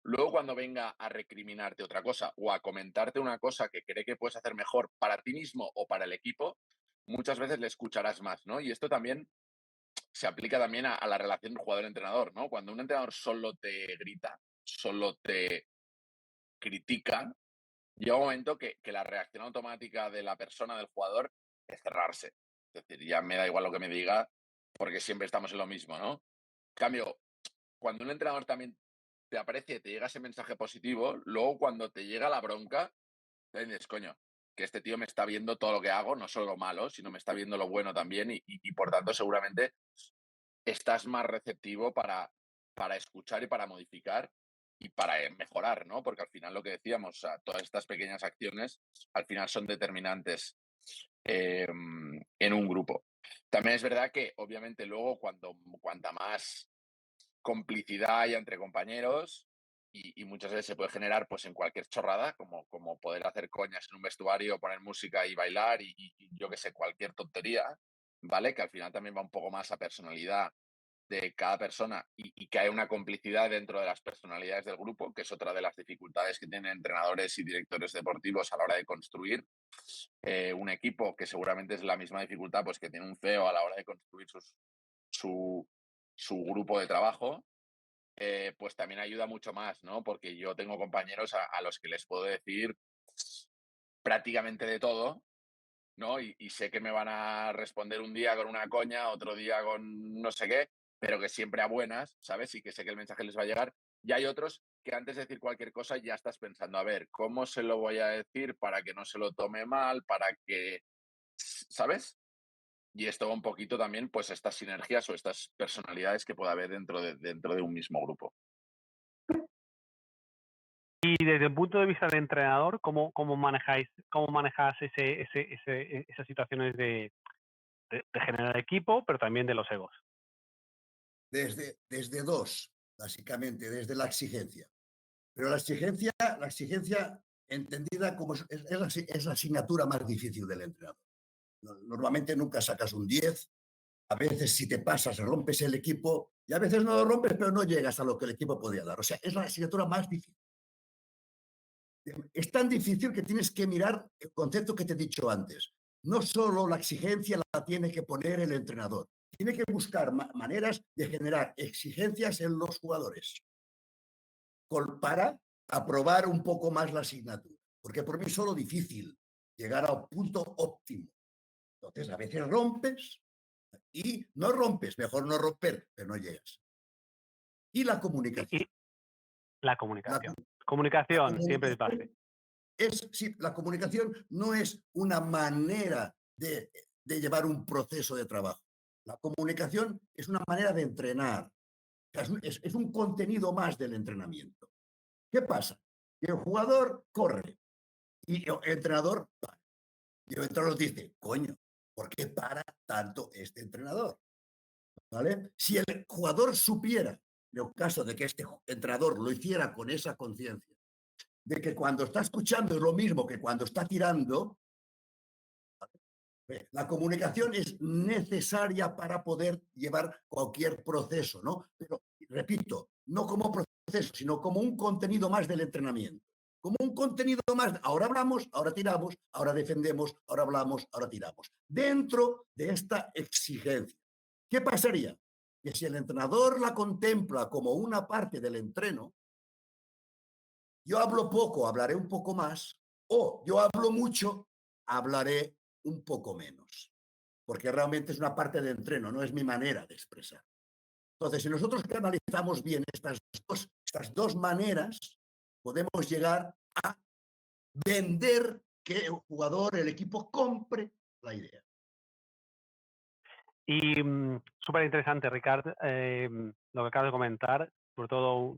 luego cuando venga a recriminarte otra cosa o a comentarte una cosa que cree que puedes hacer mejor para ti mismo o para el equipo, muchas veces le escucharás más, ¿no? Y esto también se aplica también a la relación jugador-entrenador, ¿no? Cuando un entrenador solo te grita, solo te critica, llega un momento que la reacción automática de la persona, del jugador, es cerrarse. Es decir, ya me da igual lo que me diga, porque siempre estamos en lo mismo, ¿no? En cambio, cuando un entrenador también te aprecia y te llega ese mensaje positivo, luego cuando te llega la bronca, te dices, coño, que este tío me está viendo todo lo que hago, no solo lo malo, sino me está viendo lo bueno también y por tanto seguramente estás más receptivo para escuchar y para modificar y para mejorar, ¿no? Porque al final lo que decíamos, o sea, todas estas pequeñas acciones al final son determinantes en un grupo. También es verdad que obviamente luego cuanta más complicidad hay entre compañeros y muchas veces se puede generar pues en cualquier chorrada, como poder hacer coñas en un vestuario, poner música y bailar y yo que sé, cualquier tontería, ¿vale? Que al final también va un poco más a personalidad de cada persona y que hay una complicidad dentro de las personalidades del grupo, que es otra de las dificultades que tienen entrenadores y directores deportivos a la hora de construir un equipo, que seguramente es la misma dificultad pues, que tiene un CEO a la hora de construir su, su grupo de trabajo, pues también ayuda mucho más, ¿no? Porque yo tengo compañeros a los que les puedo decir prácticamente de todo, ¿no? Y sé que me van a responder un día con una coña, otro día con no sé qué, pero que siempre a buenas, ¿sabes? Y que sé que el mensaje les va a llegar. Y hay otros que antes de decir cualquier cosa ya estás pensando, a ver, ¿cómo se lo voy a decir para que no se lo tome mal, para que, ¿sabes? Y esto va un poquito también, pues, estas sinergias o estas personalidades que puede haber dentro de un mismo grupo. Y desde el punto de vista de entrenador, ¿cómo manejas esas situaciones de generar equipo, pero también de los egos? Desde dos, básicamente, desde la exigencia. Pero la exigencia entendida como es la asignatura más difícil del entrenador. Normalmente nunca sacas un 10, a veces si te pasas rompes el equipo y a veces no lo rompes, pero no llegas a lo que el equipo podía dar. O sea, es la asignatura más difícil. Es tan difícil que tienes que mirar el concepto que te he dicho antes. No solo la exigencia la tiene que poner el entrenador, tiene que buscar maneras de generar exigencias en los jugadores para aprobar un poco más la asignatura. Porque por mí es solo difícil llegar a un punto óptimo. Entonces, a veces rompes y no rompes, mejor no romper, pero no llegas. Y la comunicación. Y la La, comunicación. la Comunicación siempre es comunicación base. sí, la comunicación no es una manera de llevar un proceso de trabajo. La comunicación es una manera de entrenar. Es un contenido más del entrenamiento. ¿Qué pasa? Que el jugador corre y el entrenador para. Y el entrenador dice, coño, ¿por qué para tanto este entrenador? ¿Vale? Si el jugador supiera, en el caso de que este entrenador lo hiciera con esa conciencia, de que cuando está escuchando es lo mismo que cuando está tirando, la comunicación es necesaria para poder llevar cualquier proceso, ¿no? Pero, repito, no como proceso, sino como un contenido más del entrenamiento. Como un contenido más, ahora hablamos, ahora tiramos, ahora defendemos, ahora hablamos, ahora tiramos. Dentro de esta exigencia. ¿Qué pasaría? Que si el entrenador la contempla como una parte del entreno, yo hablo poco, hablaré un poco más, o yo hablo mucho, hablaré un poco menos, porque realmente es una parte de entreno, no es mi manera de expresar. Entonces, si nosotros analizamos bien estas dos maneras, podemos llegar a vender que el jugador, el equipo, compre la idea. Y súper interesante, Ricard, lo que acabas de comentar, sobre todo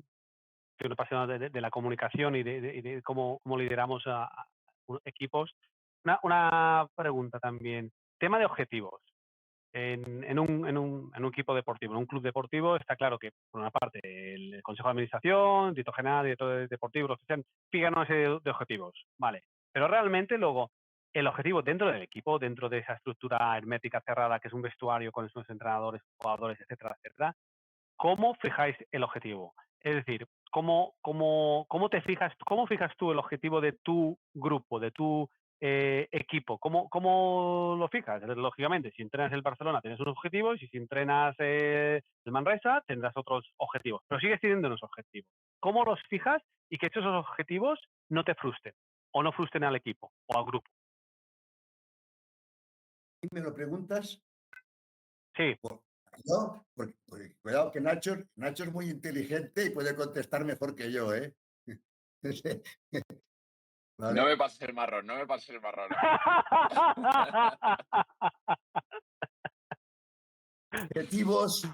soy un apasionado de la comunicación y de cómo lideramos a equipos. Una pregunta también, tema de objetivos. En un equipo deportivo, en un club deportivo, está claro que, por una parte, el consejo de administración, director general, director deportivo, los que sean, fijan una serie de objetivos, vale. Pero realmente luego, el objetivo dentro del equipo, dentro de esa estructura hermética cerrada, que es un vestuario con sus entrenadores, jugadores, etcétera, etcétera, ¿cómo fijáis el objetivo? Es decir, cómo fijas tú el objetivo de tu grupo, de tu equipo? ¿Cómo lo fijas? Lógicamente, si entrenas el Barcelona tienes unos objetivos y si entrenas el Manresa tendrás otros objetivos, pero sigues teniendo unos objetivos. ¿Cómo los fijas y que esos objetivos no te frustren o no frustren al equipo o al grupo? Y me lo preguntas, Sí. ¿no? Porque cuidado que Nacho es muy inteligente y puede contestar mejor que yo, ¿eh? No ¿Vale? me pases el marrón, no me pases el marrón. Objetivos,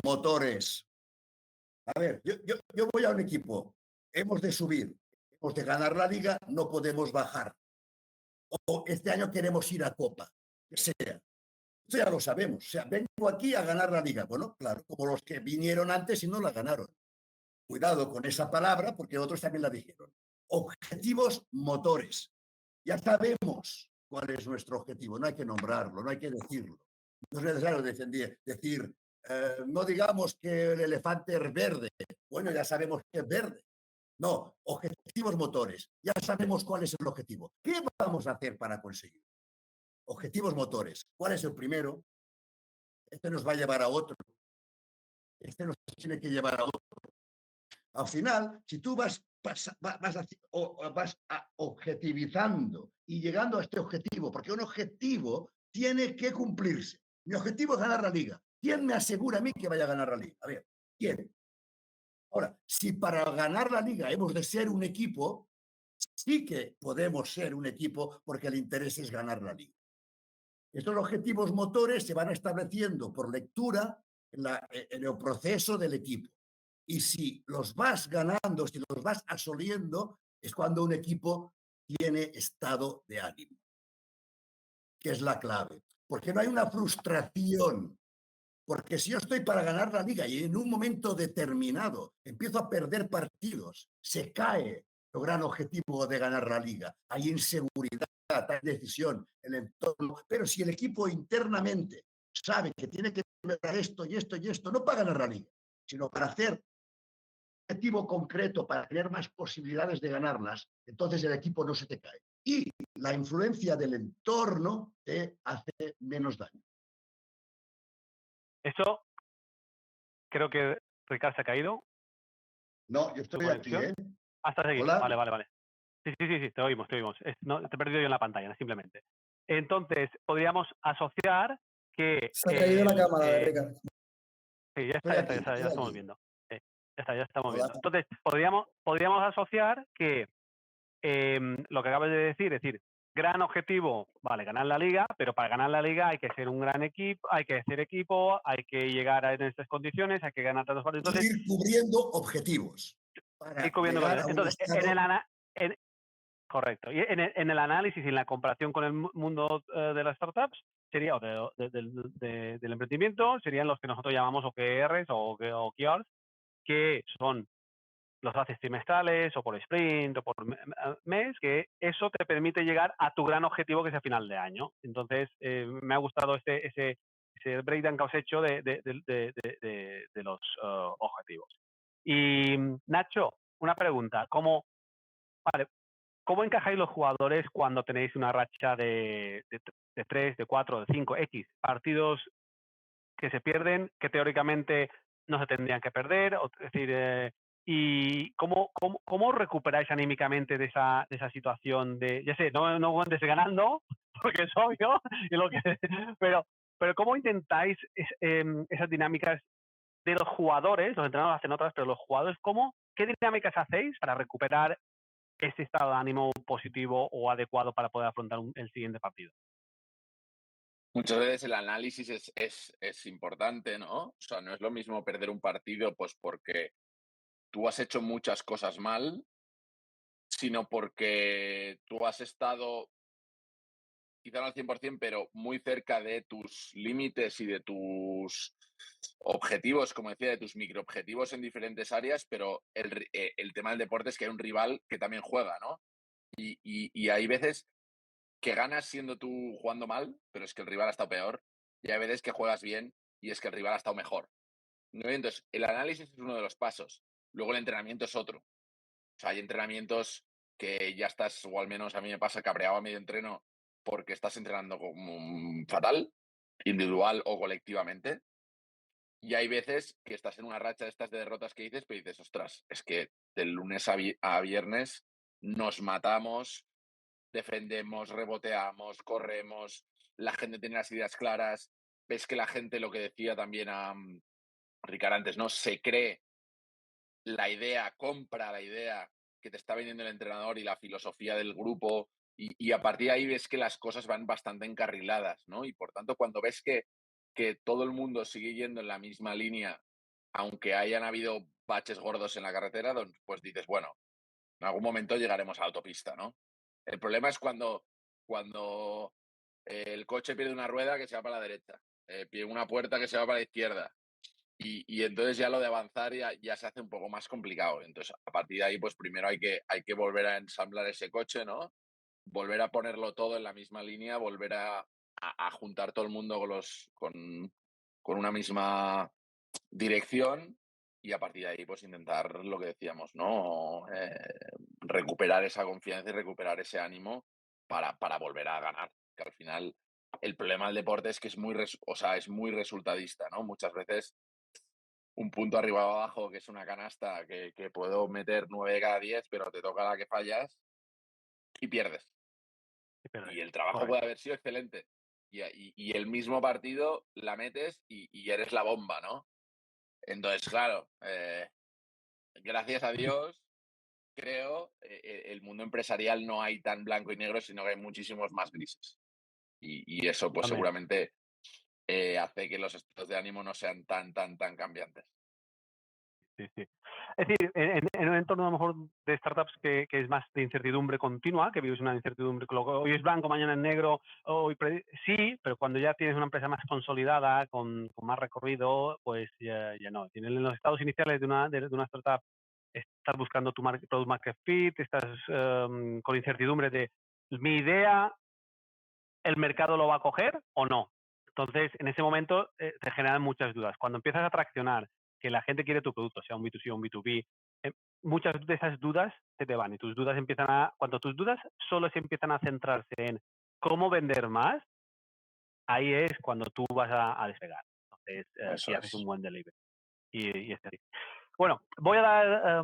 motores. A ver, yo voy a un equipo, hemos de subir, hemos de ganar la liga, no podemos bajar. O este año queremos ir a Copa, que sea. Esto ya lo sabemos. O sea, vengo aquí a ganar la liga. Bueno, claro, como los que vinieron antes y no la ganaron. Cuidado con esa palabra porque otros también la dijeron. Objetivos motores. Ya sabemos cuál es nuestro objetivo, no hay que nombrarlo, no hay que decirlo. No es necesario decir no digamos que el elefante es verde. Bueno, ya sabemos que es verde. No, objetivos motores. Ya sabemos cuál es el objetivo. ¿Qué vamos a hacer para conseguirlo? Objetivos motores. ¿Cuál es el primero? Este nos va a llevar a otro. Este nos tiene que llevar a otro. Al final, si tú vas objetivizando y llegando a este objetivo, porque un objetivo tiene que cumplirse. Mi objetivo es ganar la liga. ¿Quién me asegura a mí que vaya a ganar la liga? A ver, ¿quién? Ahora, si para ganar la liga hemos de ser un equipo, sí que podemos ser un equipo porque el interés es ganar la liga. Estos objetivos motores se van estableciendo por lectura en el proceso del equipo. Y si los vas ganando, si los vas asoliendo, es cuando un equipo tiene estado de ánimo, que es la clave. Porque no hay una frustración. Porque si yo estoy para ganar la liga y en un momento determinado empiezo a perder partidos, se cae el gran objetivo de ganar la liga. Hay inseguridad, hay decisión, el entorno. Pero si el equipo internamente sabe que tiene que mejorar esto y esto y esto, no para ganar la liga, sino para hacer un objetivo concreto, para tener más posibilidades de ganarlas, entonces el equipo no se te cae. Y la influencia del entorno te hace menos daño. Eso creo que Ricard se ha caído. No, yo ¿Tu estoy aquí, conexión? ¿eh? Hasta seguir. Hola. Vale. Sí, te oímos. No, te he perdido yo en la pantalla, simplemente. Entonces, podríamos asociar que Se ha caído la cámara de Ricard. sí, Estoy aquí, ya estoy estamos aquí. viendo. Sí, ya estamos Hola. viendo. Entonces, podríamos asociar que lo que acabas de decir, es decir, gran objetivo, vale, ganar la liga, pero para ganar la liga hay que ser un gran equipo, hay que ser equipo, hay que llegar en estas condiciones, hay que ganar tantos partidos. Entonces, Ir cubriendo objetivos para ir cubriendo llegar cosas. a un Entonces, estado. correcto. Y en el análisis y en la comparación con el mundo de las startups, sería, del emprendimiento, serían los que nosotros llamamos OKRs o OKRs, que son los haces trimestrales o por sprint o por mes, que eso te permite llegar a tu gran objetivo que es a final de año. Entonces, me ha gustado ese breakdown que os he hecho de los objetivos. Y Nacho, una pregunta. ¿Cómo encajáis los jugadores cuando tenéis una racha de 3, de 4, de 5, X partidos que se pierden, que teóricamente no se tendrían que perder? Es decir, ¿y cómo recuperáis anímicamente de esa situación de, ya sé, no aguantes ganando, porque es obvio, pero ¿cómo intentáis esas dinámicas de los jugadores? Los entrenadores hacen otras, pero los jugadores, ¿qué dinámicas hacéis para recuperar ese estado de ánimo positivo o adecuado para poder afrontar el siguiente partido? Muchas veces el análisis es importante, ¿no? O sea, no es lo mismo perder un partido pues porque tú has hecho muchas cosas mal, sino porque tú has estado quizá no al 100%, pero muy cerca de tus límites y de tus objetivos, como decía, de tus microobjetivos en diferentes áreas, pero el tema del deporte es que hay un rival que también juega, ¿no? Y hay veces que ganas siendo tú jugando mal, pero es que el rival ha estado peor, y hay veces que juegas bien y es que el rival ha estado mejor, ¿no? Entonces, el análisis es uno de los pasos, luego el entrenamiento es otro. O sea, hay entrenamientos que ya estás, o al menos a mí me pasa, cabreado a medio entreno porque estás entrenando como fatal, individual o colectivamente. Y hay veces que estás en una racha de estas de derrotas que dices, pero dices, ostras, es que del lunes a viernes nos matamos, defendemos, reboteamos, corremos, la gente tiene las ideas claras, ves que la gente, lo que decía también a Ricard antes, ¿no? Se cree la idea, compra la idea que te está vendiendo el entrenador y la filosofía del grupo, y a partir de ahí ves que las cosas van bastante encarriladas, ¿no? Y por tanto, cuando ves que todo el mundo sigue yendo en la misma línea, aunque hayan habido baches gordos en la carretera, pues dices, bueno, en algún momento llegaremos a la autopista, ¿no? El problema es cuando el coche pierde una rueda que se va para la derecha, pierde una puerta que se va para la izquierda, y entonces ya lo de avanzar ya se hace un poco más complicado. Entonces, a partir de ahí, pues primero hay que volver a ensamblar ese coche, ¿no? Volver a ponerlo todo en la misma línea, volver a juntar todo el mundo con una misma dirección, y a partir de ahí, pues intentar lo que decíamos, ¿no? Recuperar esa confianza y recuperar ese ánimo para volver a ganar. Que al final el problema del deporte es que es es muy resultadista, ¿no? Muchas veces un punto arriba o abajo, que es una canasta que puedo meter 9 de cada 10, pero te toca la que fallas y pierdes. Y el trabajo Correcto. puede haber sido excelente. Y el mismo partido la metes y eres la bomba, ¿no? Entonces, claro, gracias a Dios, creo, el mundo empresarial no hay tan blanco y negro, sino que hay muchísimos más grises. Y eso, pues Totalmente. seguramente hace que los estados de ánimo no sean tan cambiantes. Sí, sí. Es decir, en un entorno a lo mejor de startups que es más de incertidumbre continua, que vives una incertidumbre, que hoy es blanco, mañana es negro, sí, pero cuando ya tienes una empresa más consolidada, con más recorrido, pues ya no. En los estados iniciales de una startup estás buscando tu product market fit, estás con incertidumbre de mi idea, el mercado lo va a coger o no. Entonces, en ese momento te generan muchas dudas. Cuando empiezas a traccionar que la gente quiere tu producto, sea un B2C o un B2B, muchas de esas dudas se te van y tus dudas cuando tus dudas solo se empiezan a centrarse en cómo vender más, ahí es cuando tú vas a despegar. Entonces, si Eso haces un es. buen delivery. Y es así. Bueno, voy a dar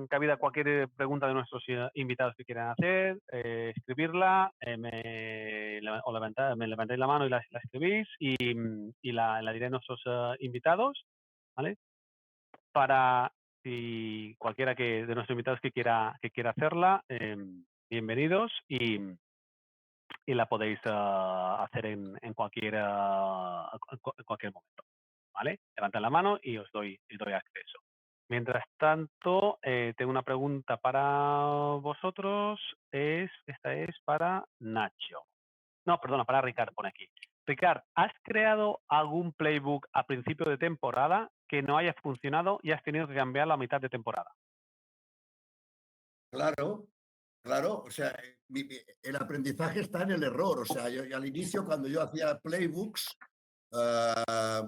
cabida a cualquier pregunta de nuestros invitados que quieran hacer, escribirla, me levantáis la mano y la escribís y la diré a nuestros invitados, ¿vale? Para si cualquiera de nuestros invitados que quiera hacerla, bienvenidos y la podéis hacer en cualquier momento, ¿vale? Levantad la mano y os doy acceso. Mientras tanto, tengo una pregunta para vosotros. Esta es para Nacho. No, perdona, para Ricard, pone aquí. Ricard, ¿has creado algún playbook a principio de temporada que no haya funcionado y has tenido que cambiarlo a mitad de temporada? Claro, claro, o sea, el aprendizaje está en el error. O sea, yo al inicio, cuando yo hacía playbooks,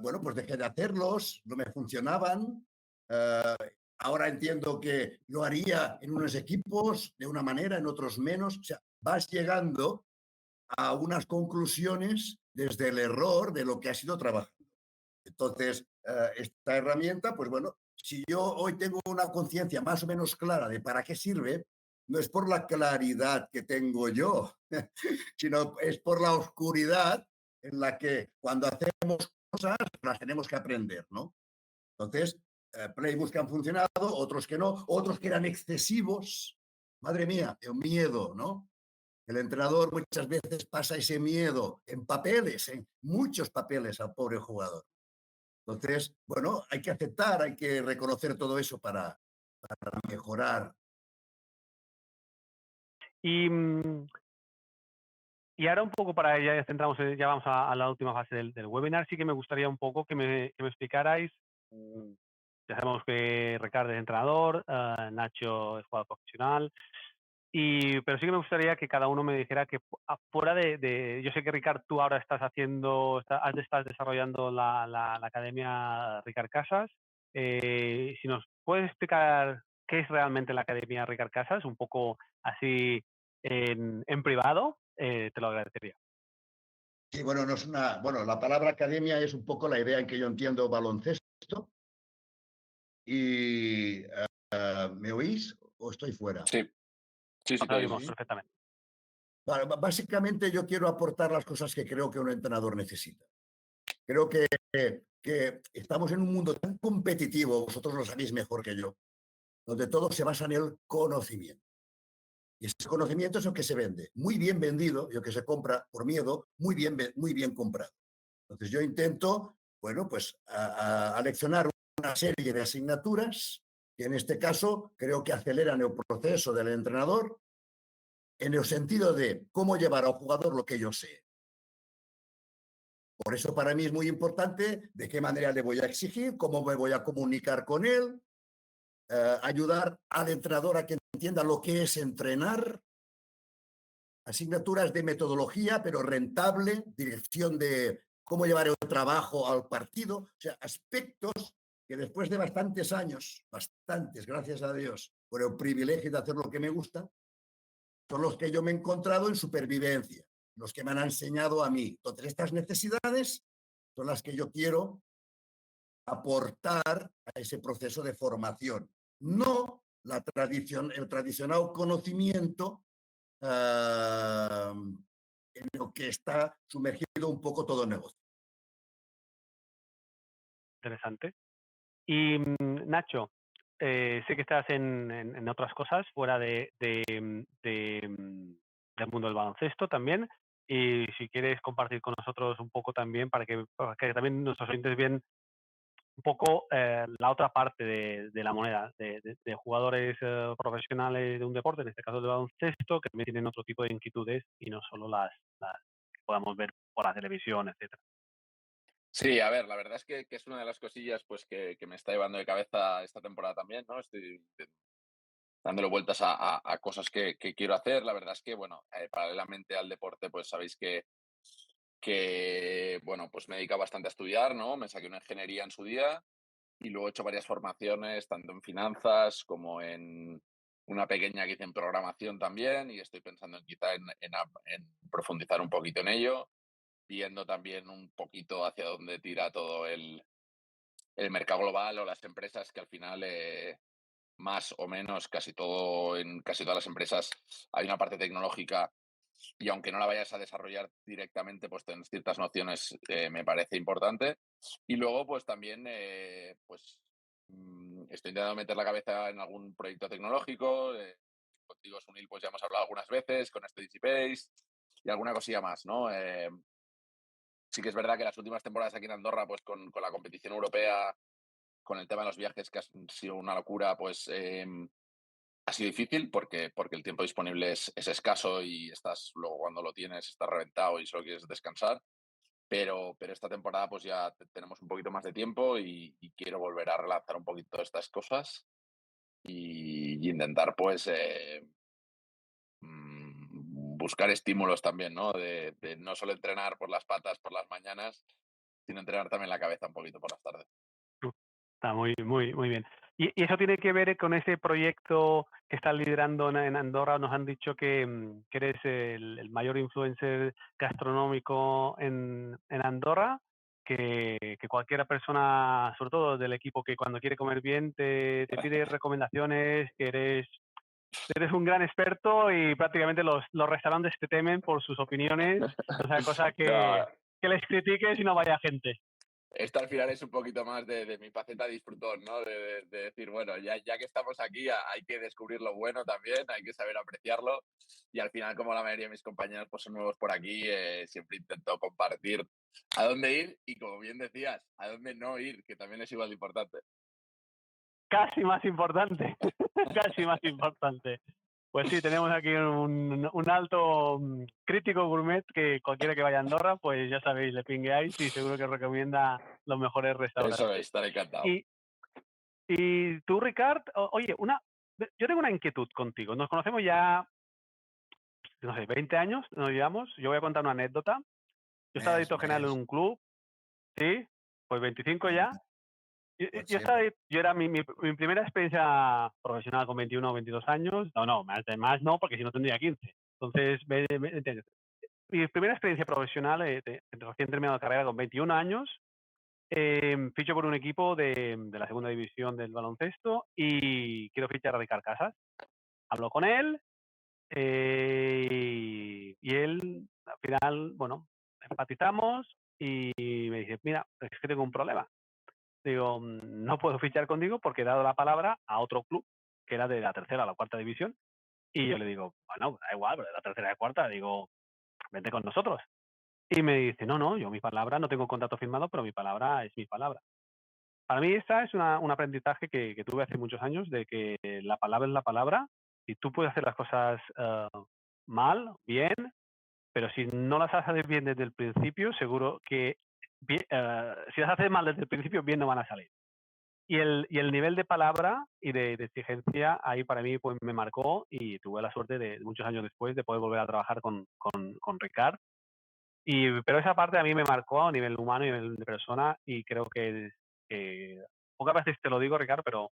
bueno, pues dejé de hacerlos, no me funcionaban. eh, Ahora entiendo que lo haría en unos equipos de una manera, en otros menos. O sea, vas llegando a unas conclusiones desde el error de lo que has ido trabajando. Entonces, esta herramienta, pues bueno, si yo hoy tengo una conciencia más o menos clara de para qué sirve, no es por la claridad que tengo yo, sino es por la oscuridad en la que cuando hacemos cosas las tenemos que aprender, ¿no? Entonces, playbooks que han funcionado, otros que no, otros que eran excesivos. Madre mía, el miedo, ¿no? El entrenador muchas veces pasa ese miedo en papeles, en muchos papeles al pobre jugador. Entonces, bueno, hay que aceptar, hay que reconocer todo eso para mejorar. Y, y ahora un poco ya centramos, ya vamos a la última fase del webinar, sí que me gustaría un poco que me explicarais. Ya sabemos que Ricardo es entrenador, Nacho es jugador profesional, pero sí que me gustaría que cada uno me dijera que fuera yo sé que Ricard, tú ahora estás desarrollando la Academia Ricard Casas. Si nos puedes explicar qué es realmente la Academia Ricard Casas, un poco así en privado, te lo agradecería. Sí, bueno, no es bueno, la palabra academia es un poco la idea en que yo entiendo baloncesto. Y ¿me oís o estoy fuera? Sí, sí, Te te oímos oímos. perfectamente. Vale, básicamente yo quiero aportar las cosas que creo que un entrenador necesita. Creo que estamos en un mundo tan competitivo, vosotros lo sabéis mejor que yo, donde todo se basa en el conocimiento. Y ese conocimiento es el que se vende, muy bien vendido, y el que se compra por miedo, muy bien comprado. Entonces yo intento, bueno, pues aleccionar una serie de asignaturas que en este caso creo que aceleran el proceso del entrenador en el sentido de cómo llevar al jugador lo que yo sé. Por eso para mí es muy importante de qué manera le voy a exigir, cómo me voy a comunicar con él, ayudar al entrenador a que entienda lo que es entrenar, asignaturas de metodología, pero rentable, dirección de cómo llevar el trabajo al partido, o sea, aspectos que después de bastantes, gracias a Dios, por el privilegio de hacer lo que me gusta, son los que yo me he encontrado en supervivencia, los que me han enseñado a mí. Entonces, estas necesidades son las que yo quiero aportar a ese proceso de formación, no el tradicional conocimiento en lo que está sumergido un poco todo el negocio. Interesante. Y Nacho, sé que estás en otras cosas fuera del mundo del baloncesto también. Y si quieres compartir con nosotros un poco también para que también nuestros oyentes vean un poco la otra parte de la moneda, de jugadores profesionales de un deporte, en este caso de baloncesto, que también tienen otro tipo de inquietudes y no solo las que podamos ver por la televisión, etcétera. Sí, a ver, la verdad es que es una de las cosillas pues que me está llevando de cabeza esta temporada también, ¿no? Estoy dándole vueltas a cosas que quiero hacer. La verdad es que, bueno, paralelamente al deporte, pues sabéis que, bueno, pues me he dedicado bastante a estudiar, ¿no? Me saqué una ingeniería en su día y luego he hecho varias formaciones, tanto en finanzas como en una pequeña que hice en programación también, y estoy pensando en quizá en profundizar un poquito en ello, viendo también un poquito hacia dónde tira todo el mercado global o las empresas, que al final más o menos en casi todas las empresas hay una parte tecnológica, y aunque no la vayas a desarrollar directamente, pues tener ciertas nociones me parece importante. Y luego, pues también, pues estoy intentando meter la cabeza en algún proyecto tecnológico. Contigo, Sunil, pues ya hemos hablado algunas veces, con este DigiPace y alguna cosilla más, ¿no? Sí que es verdad que las últimas temporadas aquí en Andorra, pues con la competición europea, con el tema de los viajes, que ha sido una locura, pues ha sido difícil porque el tiempo disponible es escaso y estás, luego cuando lo tienes, estás reventado y solo quieres descansar. Pero esta temporada pues ya tenemos un poquito más de tiempo y quiero volver a relanzar un poquito estas cosas y intentar pues buscar estímulos también, ¿no? De no solo entrenar por las patas por las mañanas, sino entrenar también la cabeza un poquito por las tardes. Está muy bien. Y eso tiene que ver con ese proyecto que estás liderando en Andorra. Nos han dicho que eres el mayor influencer gastronómico en Andorra, que cualquier persona, sobre todo del equipo, que cuando quiere comer bien te pide recomendaciones, que eres un gran experto y prácticamente los restaurantes te temen por sus opiniones. O sea, cosa No, que les critiques y no vaya gente. esto al final es un poquito más de mi faceta disfrutón, ¿no? De decir, bueno, ya que estamos aquí, hay que descubrir lo bueno también, hay que saber apreciarlo. Y al final, como la mayoría de mis compañeros pues, son nuevos por aquí, siempre intento compartir a dónde ir y, como bien decías, a dónde no ir, que también es igual de importante. Casi más importante, casi más importante. Pues sí, tenemos aquí un alto crítico gourmet que cualquiera que vaya a Andorra, pues ya sabéis, le pingueáis y seguro que os recomienda los mejores Eso es, restaurantes. estaré encantado. Y, y tú, Ricard, oye, yo tengo una inquietud contigo. Nos conocemos ya, no sé, 20 años, nos llevamos. Yo voy a contar una anécdota. Yo estaba de Més, editor general en més, un club, sí, pues 25 ya. 20, pot Yo ser. estaba, yo era mi primera experiencia profesional con 21 o 22 años. No, más no, porque si no tendría 15. Entonces, mi primera experiencia profesional, recién terminado de carrera con 21 años, ficho por un equipo de la segunda división del baloncesto y quiero fichar a Ricard Casas. Hablo con él y él, al final, bueno, empatizamos y me dice, mira, es que tengo un problema. Digo, no puedo fichar contigo porque he dado la palabra a otro club que era de la tercera a la cuarta división. Y yo le digo, bueno, da igual, pero de la tercera a la cuarta, digo, vente con nosotros. Y me dice, no, yo mi palabra, no tengo contrato firmado, pero mi palabra es mi palabra. Para mí esta es un aprendizaje que tuve hace muchos años, de que la palabra es la palabra y tú puedes hacer las cosas mal, bien, pero si no las haces bien desde el principio, seguro que si las haces mal desde el principio, bien no van a salir. Y el nivel de palabra y de exigencia ahí para mí pues me marcó y tuve la suerte de muchos años después de poder volver a trabajar con Ricard. Pero esa parte a mí me marcó a nivel humano y a nivel de persona y creo que pocas veces te lo digo, Ricard, pero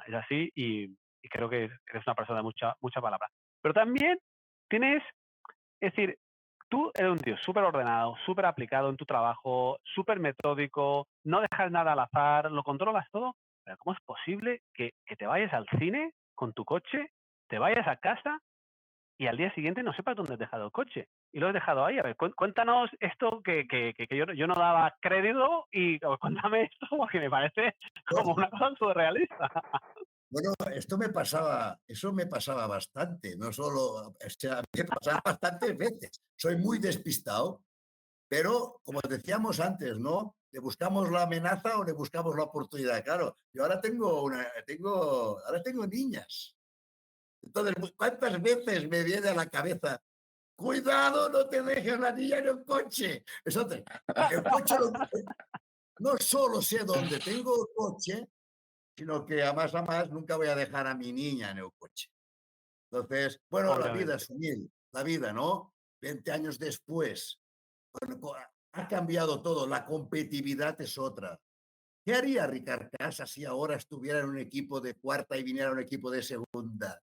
es así y creo que eres una persona de mucha palabra. Pero también tienes, es decir, tú eres un tío súper ordenado, súper aplicado en tu trabajo, súper metódico, no dejas nada al azar, lo controlas todo. Pero ¿cómo es posible que te vayas al cine con tu coche, te vayas a casa y al día siguiente no sepas dónde has dejado el coche. Y lo has dejado ahí. A ver, cuéntanos esto que yo no daba crédito y cuéntame esto porque me parece como una cosa surrealista. Bueno, eso me pasaba bastante, no solo, o sea, me pasaba bastantes veces. Soy muy despistado, pero como decíamos antes, ¿no? ¿Le buscamos la amenaza o le buscamos la oportunidad? Claro, yo ahora tengo niñas. Entonces, ¿cuántas veces me viene a la cabeza? Cuidado, no te dejes la niña en el coche. Entonces, el coche no solo sé dónde tengo el coche, sino que a más nunca voy a dejar a mi niña en el coche. Entonces, bueno, la vida Obviamente. es humilde, la vida, ¿no? 20 años después, bueno, ha cambiado todo, la competitividad es otra. ¿Qué haría Ricard Casa si ahora estuviera en un equipo de cuarta y viniera un equipo de segunda?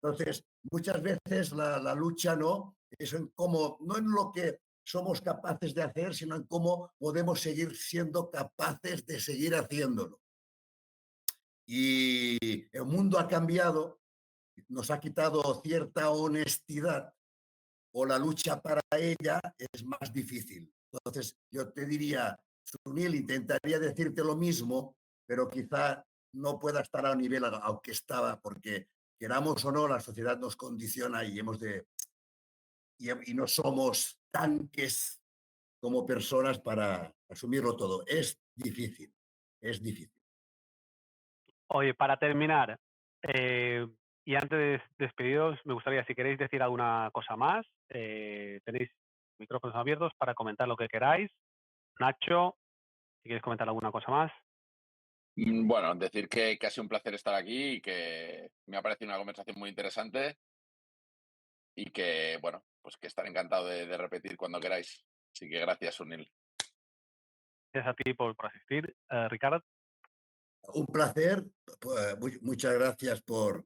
Entonces, muchas veces la lucha no es en cómo, no en lo que somos capaces de hacer, sino en cómo podemos seguir siendo capaces de seguir haciéndolo. Y el mundo ha cambiado, nos ha quitado cierta honestidad o la lucha para ella es más difícil. Entonces, yo te diría, Sunil, intentaría decirte lo mismo, pero quizá no pueda estar a nivel aunque estaba, porque queramos o no, la sociedad nos condiciona y y no somos tanques como personas para asumirlo todo. Es difícil, es difícil. Oye, para terminar, y antes de despediros, me gustaría, si queréis decir alguna cosa más, tenéis micrófonos abiertos para comentar lo que queráis. Nacho, si quieres comentar alguna cosa más. Bueno, decir que ha sido un placer estar aquí y que me ha parecido una conversación muy interesante y que, bueno, pues que estaré encantado de repetir cuando queráis. Así que gracias, Sunil. Gracias a ti por asistir. Ricardo. Un placer, muchas gracias por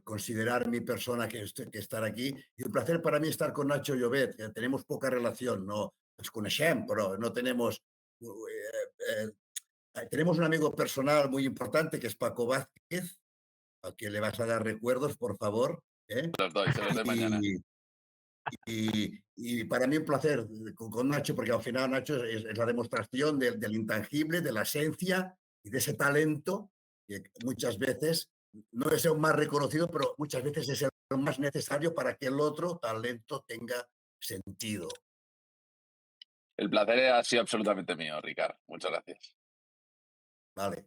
considerar mi persona que estar aquí. Y un placer para mí estar con Nacho Llobet, que tenemos poca relación, no nos conocemos, pero no tenemos... tenemos un amigo personal muy importante que es Paco Vázquez, al que le vas a dar recuerdos, por favor. Se los doy mañana. Y para mí un placer con Nacho, porque al final Nacho es la demostración del intangible, de la esencia y de ese talento que muchas veces no es el más reconocido, pero muchas veces es el más necesario para que el otro talento tenga sentido. El placer ha sido absolutamente mío, Ricard. Muchas gracias. Vale.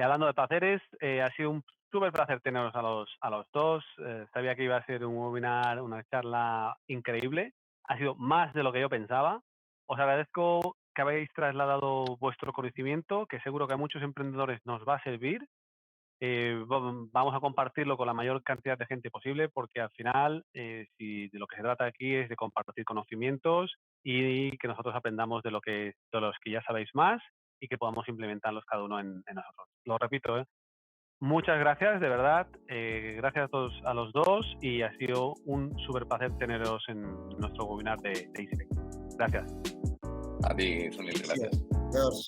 Hablando de placeres, ha sido un súper placer teneros a los dos. Sabía que iba a ser un webinar, una charla increíble. Ha sido más de lo que yo pensaba. Os agradezco que habéis trasladado vuestro conocimiento, que seguro que a muchos emprendedores nos va a servir. Vamos a compartirlo con la mayor cantidad de gente posible, porque al final, si de lo que se trata aquí es de compartir conocimientos y que nosotros aprendamos de los que ya sabéis más y que podamos implementarlos cada uno en nosotros. Lo repito, muchas gracias, de verdad. Gracias a los dos y ha sido un súper placer teneros en nuestro webinar de EasyPay. Gracias. A ti, Sunil, gracias. Adiós.